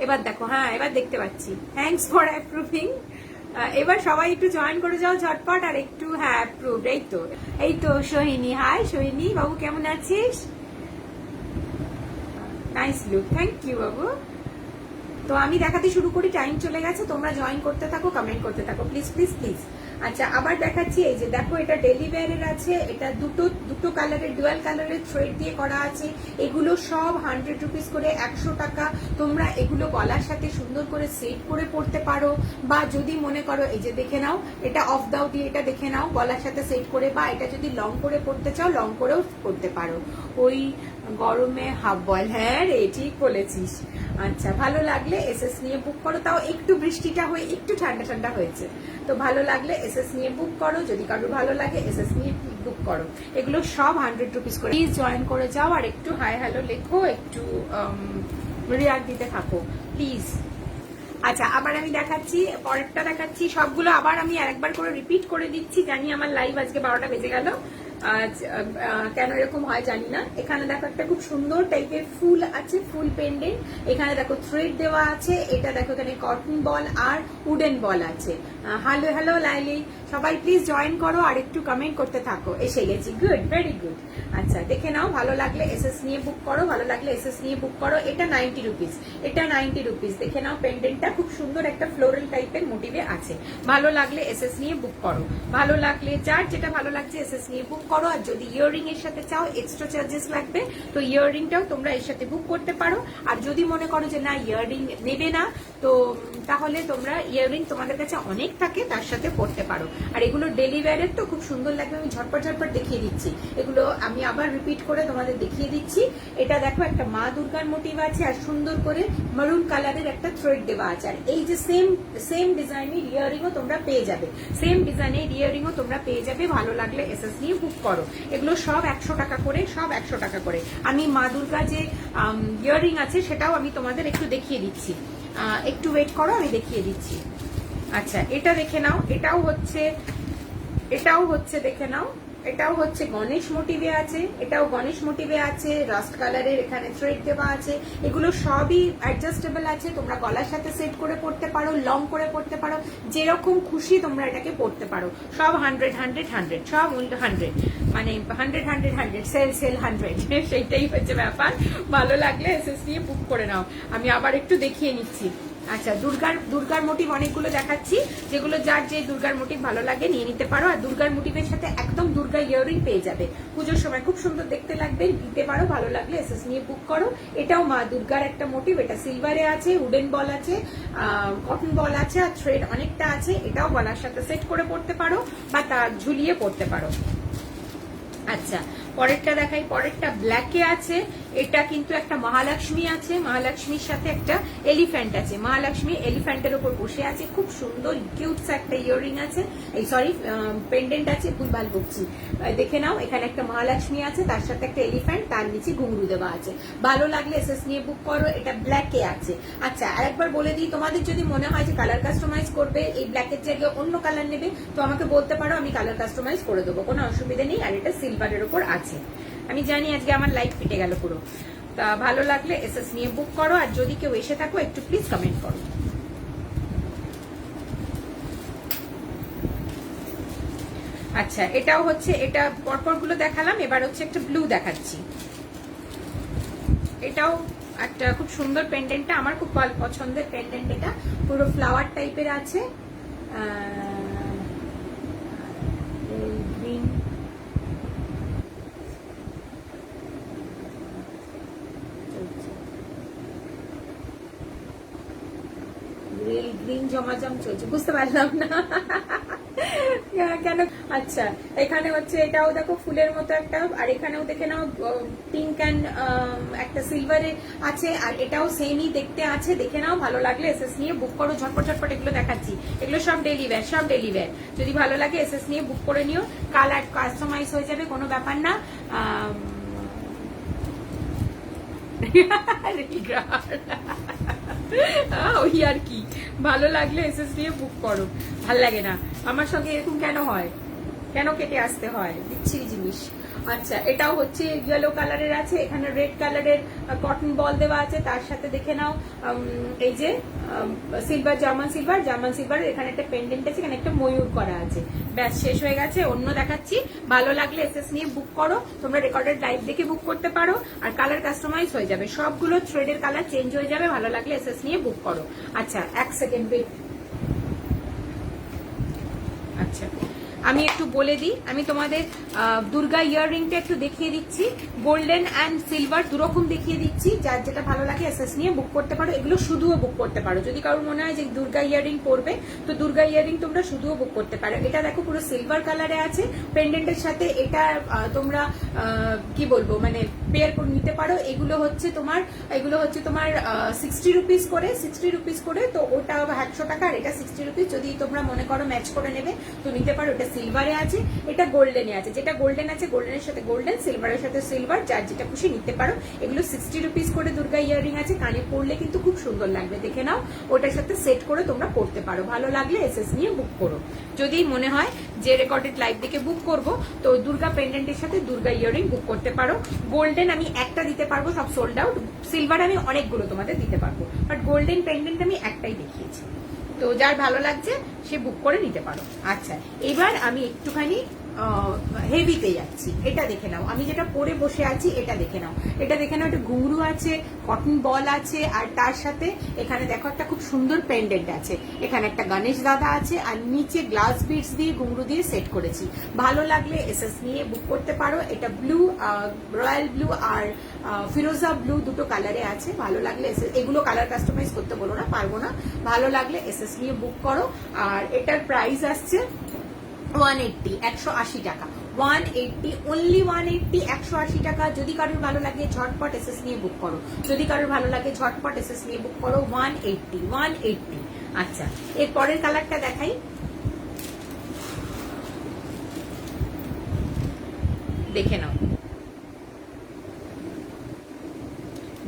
এবার দেখো, হ্যাঁ এবার দেখতে পাচ্ছি। Thanks for approving. এবার সবাই একটু জয়েন করে যাও ঝটপট, আর একটু হ্যাঁ অ্যাপ্রুভ। এই তো সোহিনী, হাই সোহিনী বাবু, কেমন আছিস? নাইস লুক, থ্যাংক ইউ বাবু। তো আমি দেখাতে শুরু করি, টাইম চলে গেছে, তোমরা জয়েন করতে থাকো, কমেন্ট করতে থাকো প্লিজ প্লিজ প্লিজ। আচ্ছা আবার দেখাচ্ছি, এই যে দেখো এটা ডেলি ওয়্যারের আছে, এটা দুটো কালারের, ডুয়াল কালারের থ্রেড দিয়ে করা আছে। এগুলো সব 100 রুপিস করে, 100 টাকা। তোমরা এগুলো গলার সাথে সুন্দর করে সেট করে পরতে পারো, বা যদি মনে করো এই যে দেখে নাও, এটা অফ দাও দিয়ে এটা দেখে নাও গলার সাথে সেট করে, বা এটা যদি লং করে পরতে চাও লং করেও পরতে পারো। ওই গরমে হাফ বয়েল, হ্যাঁ রে ঠিক বলেছিস। আচ্ছা ভালো লাগলে এসএস নিয়ে বুক করো, তাও একটু বৃষ্টিটা হয়ে একটু ঠান্ডা ঠান্ডা হয়েছে, তো ভালো লাগলে এসএস নিয়ে বুক করো। যদি কারোর ভালো লাগে এসএস নিয়ে বুক করো। এগুলো সব 100 রুপিস করে। প্লিজ জয়েন করে যাও, আর একটু হাই হ্যালো লেখো, একটু রিয়াক্ট দিতে থাকো প্লিজ। আচ্ছা আবার আমি দেখাচ্ছি, পরেরটা দেখাচ্ছি। সবগুলো আবার আমি আরেকবার করে রিপিট করে দিচ্ছি। জানি আমার লাইভ আজকে 12টা বেজে গেল, আজ কেন এরকম হয় জানি না। এখানে দেখো একটা খুব সুন্দর টাইপের ফুল আছে, ফুল পেন্ডেন্ট। এখানে দেখো থ্রেড দেওয়া আছে। এটা দেখো এখানে কটন বল আর উডেন বল আছে। হ্যালো হ্যালো লাইলি, সবাই প্লিজ জয়েন করো আর একটু কমেন্ট করতে থাকো। এসে গেছি, গুড, ভেরি গুড। আচ্ছা দেখে নাও, ভালো লাগলে এসএস নিয়ে বুক করো, ভালো লাগলে এসএস নিয়ে বুক করো। এটা 90 রুপিস, এটা 90 রুপিস। দেখে নাও পেন্ডেন্টটা খুব সুন্দর একটা ফ্লোরাল টাইপের মোটিভে আছে। ভালো লাগলে এসএস নিয়ে বুক করো, ভালো লাগলে যার যেটা ভালো লাগছে এসএস নিয়ে বুক করো। আর যদি ইয়াররিং এর সাথে চাও এক্সট্রা চার্জেস লাগবে, তো ইয়াররিংটাও তোমরা এর সাথে বুক করতে পারো। আর যদি মনে করো যে না ইয়াররিং নেবে না, তো তাহলে তোমরা ইয়াররিং তোমাদের কাছে অনেক থাকে তার সাথে পড়তে পারো। আর এগুলো ডেলি ওয়্যারের তো খুব সুন্দর লাগবে। আমি ঝটপট ঝটপট দেখিয়ে দিচ্ছি, এগুলো আমি আবার রিপিট করে তোমাদের দেখিয়ে দিচ্ছি। এটা দেখো একটা মা দুর্গার মোটিভ আছে, আর সুন্দর করে মারুন কালারের একটা থ্রেড দেওয়া আছে। আর এই যে সেম ডিজাইনের ইয়াররিংও তোমরা পেয়ে যাবে, সেম ডিজাইনের ইয়াররিংও তোমরা পেয়ে যাবে। ভালো লাগলে এসএস নিয়ে বুক করো। এগুলো সব 100 টাকা করে, সব 100 টাকা করে। আমি মা দুর্গা যে ইয়াররিং আছে সেটাও আমি তোমাদের একটু দেখিয়ে দিচ্ছি, একটু ওয়েট করো, আমি দেখিয়ে দিচ্ছি। আচ্ছা এটা দেখে নাও, এটাও হচ্ছে দেখে নাও, এটাও হচ্ছে গণেশ মোটিভে আছে, এটাও গণেশ মোটিভে আছে, রাস্ট কালারের এখানে থ্রেড দেওয়া আছে। এগুলো সবই অ্যাডজাস্টেবল আছে, তোমরা গলার সাথে সেট করে পড়তে পারো, লং করে পড়তে পারো, যেরকম খুশি তোমরা এটাকে পড়তে পারো। সব 100 100 100, সব 100, মানে 100 100 100, সেল 100, সেইটাই হচ্ছে ব্যাপার। ভালো লাগলে এসএস নিয়ে বুক করে নাও। আমি আবার একটু দেখিয়ে নিচ্ছি। আচ্ছা দুর্গার মোটিভ অনেকগুলো দেখাচ্ছি, যেগুলো যার যে দুর্গার মোটিভ ভালো লাগে নিয়ে নিতে পারো। আর দুর্গার মোটিভের সাথে একদম দুর্গা ইয়াররিং পেয়ে যাবে, পুজোর সময় খুব সুন্দর দেখতে লাগবে, দিতে পারো। ভালো লাগলে এসএস নিয়ে বুক করো। এটাও মা দুর্গার একটা মোটিভ, এটা সিলভারে আছে, উডেন বল আছে, কটন বল আছে, আর থ্রেড অনেকটা আছে। এটাও গলার সাথে সেট করে পড়তে পারো, বা তার ঝুলিয়ে পড়তে পারো। আচ্ছা পরেরটা দেখাই, পরেরটা ব্ল্যাকে আছে। এটা কিন্তু একটা মহালক্ষ্মী আছে, মহালক্ষ্মীর সাথে একটা এলিফ্যান্ট আছে। মহালক্ষ্মী এলিফ্যান্টের উপর বসে আছে, খুব সুন্দর কিউটস একটা ইয়াররিং আছে, এই সরি পেন্ডেন্ট আছে, ভুলভাল বকছি। দেখে নাও, এখানে একটা মহালক্ষ্মী আছে, তার সাথে একটা এলিফ্যান্ট, তার নিচে ঘুঙরু দেওয়া আছে। ভালো লাগলে এসএস নিয়ে বুক করো। এটা ব্ল্যাকে আছে। আচ্ছা আরেকবার বলে দিই, তোমাদের যদি মনে হয় যে কালার কাস্টমাইজ করবে, এই ব্ল্যাকের জায়গায় অন্য কালার নেবে, তো আমাকে বলতে পারো, আমি কালার কাস্টমাইজ করে দেবো, কোনো অসুবিধা নেই। আর এটা সিলভারের উপর আছে। আমি জানি আজকে আমার লাইট ফিটে গেল পুরো। তা ভালো লাগলে এসএস নিয়ে বুক করো। আর যদি কেউ এসে থাকো একটু প্লিজ কমেন্ট করো। আচ্ছা এটাও হচ্ছে, এটা পরপর গুলো দেখালাম, এবার হচ্ছে একটা ব্লু দেখাচ্ছি। এটাও একটা খুব সুন্দর পেন্ডেন্টটা, আমার খুব পছন্দের পেন্ডেন্ট। এটা পুরো ফ্লাওয়ার টাইপের আছে, গ্রিন, গ্রিন জমাজম চলছে, বুঝতে পারলাম না কেন। আচ্ছা এখানে হচ্ছে এটাও দেখো ফুলের মতো একটা, আর এখানেও দেখে নাও পিঙ্ক অ্যান্ড একটা সিলভারে আছে, আর এটাও সেমই দেখতে আছে। দেখে নাও, ভালো লাগলে এসএস নিয়ে বুক করো। ঝটপট ঝটপট এগুলো দেখাচ্ছি, এগুলো সব ডেলি ওয়্যার, সব ডেলি ওয়্যার। যদি ভালো লাগে এসএস নিয়ে বুক করে নিও, কালার কাস্টমাইজ হয়ে যাবে, কোনো ব্যাপার না। ওই আর কি, ভালো লাগলে এসএস দিয়ে বুক করো। ভাল লাগে না আমার সঙ্গে এরকম কেন হয়, কেন কেটে আসতে হয়, বিচ্ছিরি জিনিস। আচ্ছা, এটাও হচ্ছে ইয়েলো কালারের আছে, এখানে রেড কালারের কটন বল দেওয়া আছে, তার সাথে দেখে নাও এই যে সিলভার, জার্মান সিলভার, এখানে একটা পেন্ডেন্ট আছে, এখানে একটা ময়ূর করা আছে। ব্যাস, শেষ হয়ে গেছে। অন্য দেখাচ্ছি। ভালো লাগলে এসএস নিয়ে বুক করো, তোমরা রেকর্ডেড লাইভ দেখে বুক করতে পারো, আর কালার কাস্টমাইজ হয়ে যাবে, সবগুলো থ্রেডের কালার চেঞ্জ হয়ে যাবে। ভালো লাগলে এসএস নিয়ে বুক করো। আচ্ছা, এক সেকেন্ড ওয়েট। আচ্ছা, আমি একটু বলে দিই, আমি তোমাদের দুর্গা ইয়াররিংটা একটু দেখিয়ে দিচ্ছি। গোল্ডেন অ্যান্ড সিলভার দুরকম দেখিয়ে দিচ্ছি, যার যেটা ভালো লাগে এসএস নিয়ে বুক করতে পারো। এগুলো শুধুও বুক করতে পারো, যদি কারোর মনে হয় যে দুর্গা ইয়াররিং পরবে, তো দুর্গা ইয়াররিং তোমরা শুধুও বুক করতে পারো। এটা দেখো পুরো সিলভার কালারে আছে, পেন্ডেন্টের সাথে এটা তোমরা কি বলবো, মানে পেয়ার করে নিতে পারো। এগুলো হচ্ছে তোমার 60 রুপিস করে, তো ওটা 100 টাকা, আর এটা 60 রুপিস। যদি তোমরা মনে করো ম্যাচ করে নেবে তো নিতে পারো। এটা সিলভারে আছে, এটা গোল্ডেনে আছে, যেটা গোল্ডেন আছে গোল্ডেনের সাথে গোল্ডেন, সিলভারের সাথে সিলভার, যার যেটা খুশি নিতে পারো। এগুলো 60 রুপিস করে দুর্গা ইয়াররিং আছে, কানে পরলে কিন্তু খুব সুন্দর লাগবে, দেখে নাও। ওটার সাথে সেট করে তোমরা পড়তে পারো। ভালো লাগলে এসএস নিয়ে বুক করো। যদি মনে হয় যে রেকর্ডেড লাইভ দেখে বুক করবো, তো দুর্গা পেন্ডেন্টের সাথে দুর্গা ইয়াররিং বুক করতে পারো। গোল্ডেন আমি একটা দিতে পারবো, সব সোল্ড আউট। সিলভার আমি অনেকগুলো তোমাদের দিতে পারবো, বাট গোল্ডেন পেন্ডেন্ট আমি একটাই দেখিয়েছি। তো যার ভালো লাগছে সে বুক করে নিতে পারো। আচ্ছা, এবার আমি একটুখানি হেভিতে যাচ্ছি। এটা দেখে নাও, আমি যেটা পরে বসে আছি এটা দেখে নাও। এটা ঘুংরু আছে, কটন বল আছে, আর তার সাথে এখানে দেখো একটা খুব সুন্দর পেন্ডেন্ট আছে। এখানে একটা গণেশ দাদা আছে, আর নিচে গ্লাস বিটস দিয়ে ঘুংরু দিয়ে সেট করেছি। ভালো লাগলে এসএস নিয়ে বুক করতে পারো। এটা ব্লু, রয়্যাল ব্লু আর ফিরোজা ব্লু দুটো কালারে আছে। ভালো লাগলে এসএস, এগুলো কালার কাস্টমাইজ করতে বলো না, পারবো না। ভালো লাগলে এসএস নিয়ে বুক করো। আর এটার প্রাইস আসছে 180, 180 টাকা। 180, অনলি 180, 180 টাকা। যদি কারোর ভালো লাগে ঝটপট এসএস নিয়ে বুক করো। 180। আচ্ছা, এর পরের কালারটা দেখাই। দেখে নাও,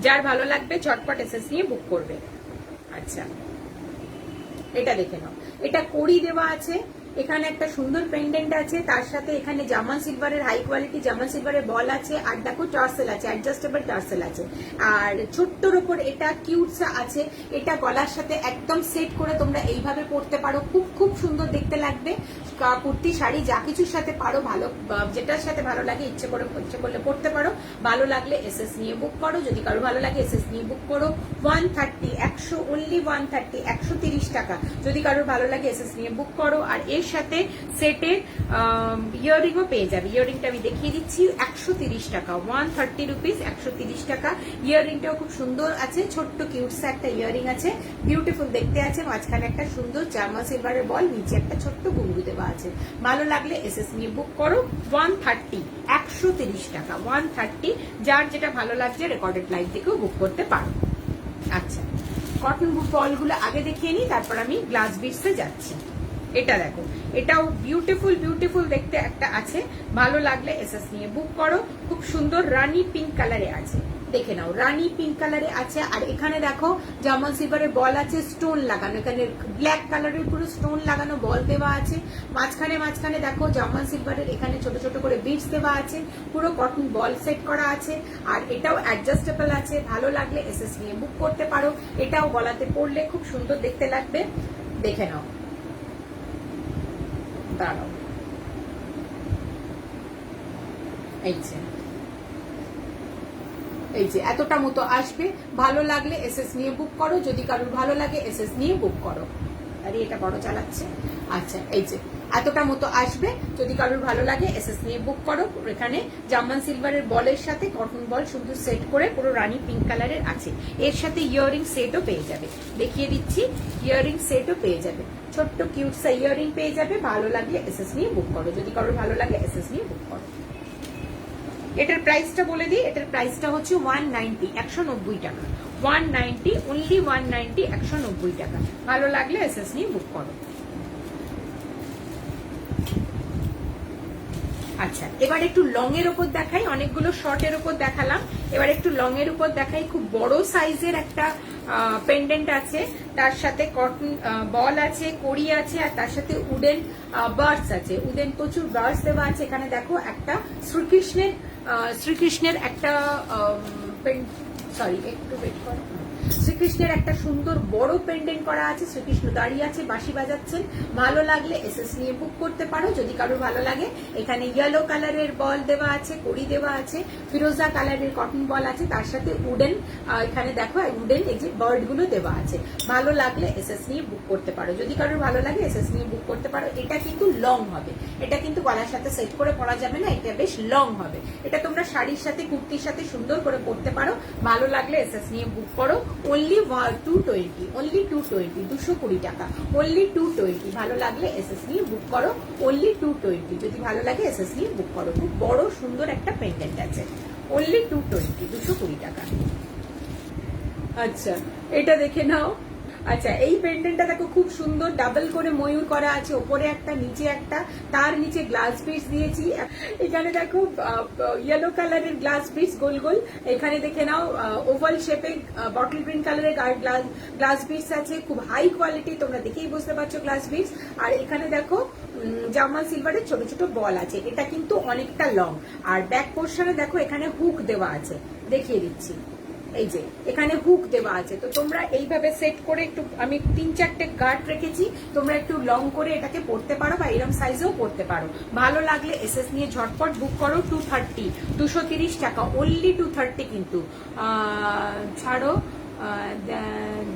যার ভালো লাগবে ঝটপট এসএস নিয়ে বুক করবে। আচ্ছা, এটা দেখে নাও, এটা কড়ি দেওয়া আছে, এখানে একটা সুন্দর পেন্ডেন্ট আছে, তার সাথে এখানে জার্মান সিলভারের হাই কোয়ালিটি জার্মান সিলভারের বল আছে, আর দেখো টার্সেল আছে, অ্যাডজাস্টেবল টার্সেল আছে, আর ছোট্টর ওপর এটা কিউটসা আছে। এটা গলার সাথে একদম সেট করে তোমরা এইভাবে পরতে পারো, খুব খুব সুন্দর দেখতে লাগবে। কুর্তি, শাড়ি যা কিছুর সাথে পারো, ভালো যেটার সাথে ভালো লাগে ইচ্ছে করলে পরতে পারো। ভালো লাগলে এসএস নিয়ে বুক করো। যদি কারো ভালো লাগে এসএস নিয়ে বুক করো। 130, 100, অনলি 130, 130 টাকা। যদি কারোর ভালো লাগে এসএস নিয়ে বুক করো। আর এর সাথে সেটের ইয়াররিংও পেয়ে যাবে। ইয়াররিংটা আমি দেখিয়ে দিচ্ছি, 130 টাকা, 130 রুপিস, 130 টাকা। ইয়াররিংটাও খুব সুন্দর আছে, ছোট্ট কিউটসা একটা ইয়াররিং আছে, বিউটিফুল দেখতে আছে। মাঝখানে একটা সুন্দর জার্মান সিলভারের বল, নিচে একটা ছোট্ট ঘুঙরু দেওয়া আছে। ভালো লাগলে এসএস নিয়ে বুক করো। 130, 130 টাকা, 130। যার যেটা ভালো লাগছে রেকর্ডেড লাইভ থেকেও বুক করতে পারো। আচ্ছা, কটন বলগুলো আগে দেখিয়ে নিই, তারপর আমি গ্লাস বিটসে যাচ্ছি। এটা দেখো, এটাও বিউটিফুল দেখতে একটা আছে। ভালো লাগলে এসএস নিয়ে বুক করো। খুব সুন্দর রানী পিঙ্ক কালারে আছে, দেখে নাও, রানী পিঙ্ক কালারে আছে। আর এখানে দেখো জার্মান সিলভারের বল আছে, স্টোন লাগানো, এখানে ব্ল্যাক কালারের পুরো স্টোন লাগানো বল দেওয়া আছে। মাঝখানে দেখো জার্মান সিলভারের এখানে ছোট ছোট করে বিটস দেওয়া আছে, পুরো কটন বল সেট করা আছে। আর এটাও অ্যাডজাস্টেবল আছে। ভালো লাগলে এসএস নিয়ে বুক করতে পারো। এটাও গলাতে পরলে খুব সুন্দর দেখতে লাগবে, দেখে নাও। দাঁড়াও, এই যে এতটা মতো আসবে। ভালো লাগলে এসএস নিয়ে বুক করো। যদি কারোর ভালো লাগে এসএস নিয়ে বুক করো। আরে এটা বড় চালাচ্ছে। আচ্ছা, এই যে এতটা মতো আসবে। যদি কারোর ভালো লাগে এসএস নিয়ে বুক করো। এখানে জার্মান সিলভারের বলের সাথে কটন বল সুন্দর সেট করে পুরো রানী পিঙ্ক কালারের আছে। এর সাথে ইয়াররিং সেটও পেয়ে যাবে, দেখিয়ে দিচ্ছি। ইয়াররিং সেটও পেয়ে যাবে, ছোট্ট কিউটসা ইয়াররিং পেয়ে যাবে। ভালো লাগলে এসএস নিয়ে বুক করো। যদি কারোর ভালো লাগে এসএস নিয়ে বুক করো। এটার প্রাইসটা বলে দিই, এটার প্রাইসটা হচ্ছে 190, 190 টাকা। 190, অনলি 190, 190 টাকা। ভালো লাগলে এসএস নিয়ে বুক করো। আচ্ছা, এবার একটু লং এর উপর দেখাই, অনেকগুলো শর্টের উপর দেখালাম, এবার একটু লং এর উপর দেখাই। খুব বড় সাইজের একটা পেন্ডেন্ট আছে, তার সাথে কটন বল আছে, কড়ি আছে, আর তার সাথে উডেন বার্ডস আছে, উডেন প্রচুর বার্ডস দেওয়া আছে। এখানে দেখো একটা শ্রীকৃষ্ণের একটা সরি একটু ওয়েট করো, শ্রীকৃষ্ণের একটা সুন্দর বড় পেন্ডেন্ট করা আছে, শ্রীকৃষ্ণ দাঁড়িয়ে আছে, বাঁশি বাজাচ্ছেন। ভালো লাগলে এসএস নিয়ে বুক করতে পারো যদি কারোর ভালো লাগে। এখানে ইয়েলো কালারের বল দেওয়া আছে, কড়ি দেওয়া আছে, ফিরোজা কালারের কটন বল আছে, তার সাথে উডেন, এখানে দেখো উডেন এই যে বার্ড গুলো দেওয়া আছে। ভালো লাগলে এসএস নিয়ে বুক করতে পারো যদি কারোর ভালো লাগে, এসএস নিয়ে বুক করতে পারো। এটা কিন্তু লং হবে, এটা কিন্তু গলার সাথে সেট করে পরা যাবে না, এটা বেশ লং হবে। এটা তোমরা শাড়ির সাথে কুর্তির সাথে সুন্দর করে পরতে পারো। ভালো লাগলে এসএস নিয়ে বুক করো। only 220, only 220, 220 টাকা, only 220। ভালো লাগলে এসএস নিয়ে বুক করো, only 220। যদি ভালো লাগে এসএস নিয়ে বুক করো। খুব বড় সুন্দর একটা পেন্ডেন্ট আছে, only 220, 220 টাকা। আচ্ছা, এটা দেখে নাও। আচ্ছা, এই পেন্ডেন্টটা দেখো খুব সুন্দর, ডাবল করে ময়ূর করা আছে, ওপরে একটা নিচে একটা, তার নিচে গ্লাস বিটস দিয়েছি। এখানে দেখো ইয়েলো কালারের গ্লাস বিটস গোল গোল। এখানে দেখে নাও ওভাল শেপে বটল গ্রিন কালারের গ্লাস বিটস আছে, খুব হাই কোয়ালিটি, তোমরা দেখেই বুঝতে পারছো গ্লাস বিটস। আর এখানে দেখো জার্মান সিলভারের ছোট ছোট বল আছে। এটা কিন্তু অনেকটা লং। আর ব্যাক পোর্শনে দেখো এখানে হুক দেওয়া আছে, দেখিয়ে দিচ্ছি। এই যে এখানে হুক দেওয়া আছে, তো তোমরা এইভাবে সেট করে একটু, আমি 3-4টে গার্ড রেখেছি, তোমরা একটু লং করে এটাকে পরতে পারো বা এরকম সাইজেও পরতে পারো। ভালো লাগলে এসএস নিয়ে ঝটপট বুক করো। 230, 230 টাকা, অনলি 230 কিন্তু। ছাড়ো,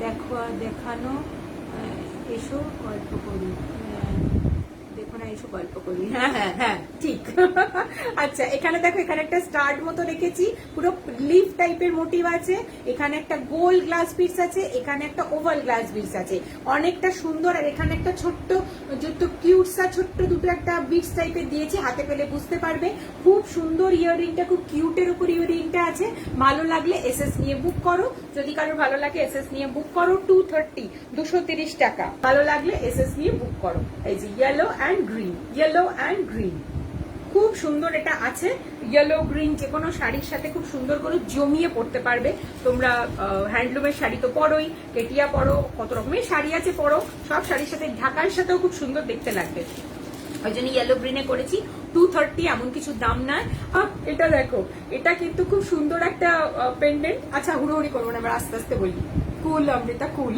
দেখো দেখানো, এসো গল্প করি, দেখো না এসো গল্প করি। হ্যাঁ হ্যাঁ হ্যাঁ ঠিক। আচ্ছা, এখানে দেখো এখানে একটা স্টার্ট মতো রেখেছি, পুরো লিফ টাইপের মোটিভ আছে। এখানে একটা গোল গ্লাস বিটস আছে, এখানে একটা ওভাল গ্লাস বিটস আছে, অনেকটা সুন্দর। আর এখানে একটা ছোট্ট দুটো কিউটসা ছোট্ট দুটো একটা বিটস টাইপের দিয়েছে, হাতে পেলে বুঝতে পারবে। খুব সুন্দর ইয়াররিংটা, খুব কিউটের উপর ইয়াররিংটা আছে। ভালো লাগলে এসএস নিয়ে বুক করো যদি কারোর ভালো লাগে, এসএস নিয়ে বুক করো। 230, 230 টাকা। ভালো লাগলে এসএস নিয়ে বুক করো। এই যে yellow and green, yellow and green, খুব সুন্দর এটা আছে। ইয়েলো গ্রিন যে কোনো শাড়ির সাথে খুব সুন্দর করে জমিয়ে পরতে পারবে তোমরা। হ্যান্ডলুমের শাড়ি তো পরোই, কেটিয়া পরো, কত রকমের শাড়ি আছে পরো, সব শাড়ির সাথে, ঢাকার সাথেও খুব সুন্দর দেখতে লাগবে। ওই জন্য ইয়েলো গ্রিনে করেছি। 230, এমন কিছু দাম নয়। এটা দেখো, এটা কিন্তু খুব সুন্দর একটা পেন্ডেন্ট। আচ্ছা, হুড়োহুড়ি করবো না, আমরা আস্তে আস্তে বলি। কুল অমৃতা, কুল।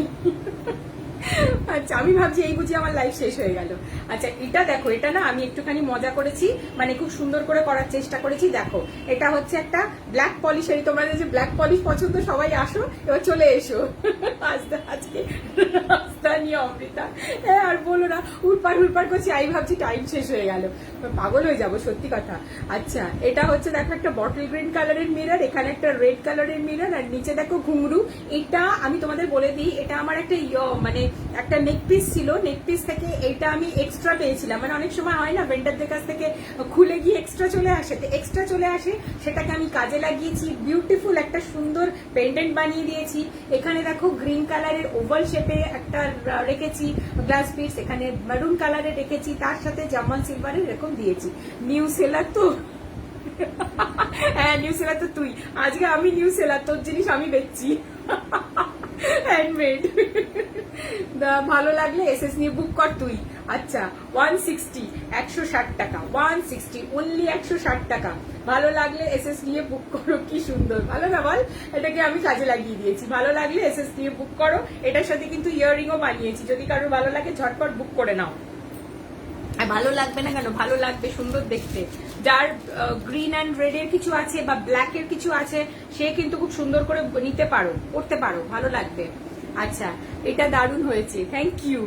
আচ্ছা, আমি ভাবছি এই বুঝি আমার লাইফ শেষ হয়ে গেল। আচ্ছা, এটা দেখো, এটা না আমি একটুখানি মজা করেছি, মানে খুব সুন্দর করে করার চেষ্টা করেছি। দেখো, এটা হচ্ছে একটা ব্ল্যাক পলিশ। এই তোমরা যে ব্ল্যাক পলিশ পছন্দ, সবাই আসো, এবার চলে এসো। আজকে রাস্তা নিয়ে অমৃতা, আর বলো না, হুড়পাড় করছি, আমি ভাবছি টাইম শেষ হয়ে গেল, পাগল হয়ে যাবো, সত্যি কথা। আচ্ছা, এটা হচ্ছে দেখো একটা বটল গ্রিন কালারের মিরর, এখানে একটা রেড কালারের মিরর, আর নিচে দেখো ঘুঙরু। এটা আমি তোমাদের বলে দিই, এটা আমার একটা মানে একটা নেক পিস ছিল, নেক পিস থেকে এইটা আমি এক্সট্রা পেয়েছিলাম। মানে অনেক সময় হয় না, ভেন্ডারদের কাছ থেকে খুলে গিয়ে এক্সট্রা চলে আসে, তো এক্সট্রা চলে আসে, সেটাকে আমি কাজে লাগিয়েছি। বিউটিফুল একটা সুন্দর পেন্ডেন্ট বানিয়ে দিয়েছি। এখানে দেখো গ্রিন কালারের ওভাল শেপে একটা রেখেছি গ্লাস পিস, এখানে মেরুন কালারে রেখেছি, তার সাথে জার্মান সিলভারের এরকম দিয়েছি। নিউ সেলার তো, হ্যাঁ নিউ সেলার তো তুই, আজকে আমি নিউ সেলার, তোর জিনিস আমি বেচছি, হ্যান্ডমেড। ভালো লাগলে এসএস নিয়ে বুক কর তুই। আচ্ছা, 160, 160 টাকা, 160, অনলি 160 টাকা। ভালো লাগলে এসএস নিয়ে বুক করো। কি সুন্দর, ভালো না বল? এটাকে আমি কাজে লাগিয়ে দিয়েছি। ভালো লাগলে এসএস নিয়ে বুক করো। এটার সাথে কিন্তু ইয়াররিংও বানিয়েছি, যদি কারোর ভালো লাগে ঝটপট বুক করে নাও। আর ভালো লাগবে না কেন, ভালো লাগবে, সুন্দর দেখতে। যার গ্রিন অ্যান্ড রেড এর কিছু আছে বা ব্ল্যাক এর কিছু আছে, সে কিন্তু খুব সুন্দর করে নিতে পারো, পড়তে পারো, ভালো লাগবে। আচ্ছা, এটা দারুণ হয়েছে, থ্যাংক ইউ।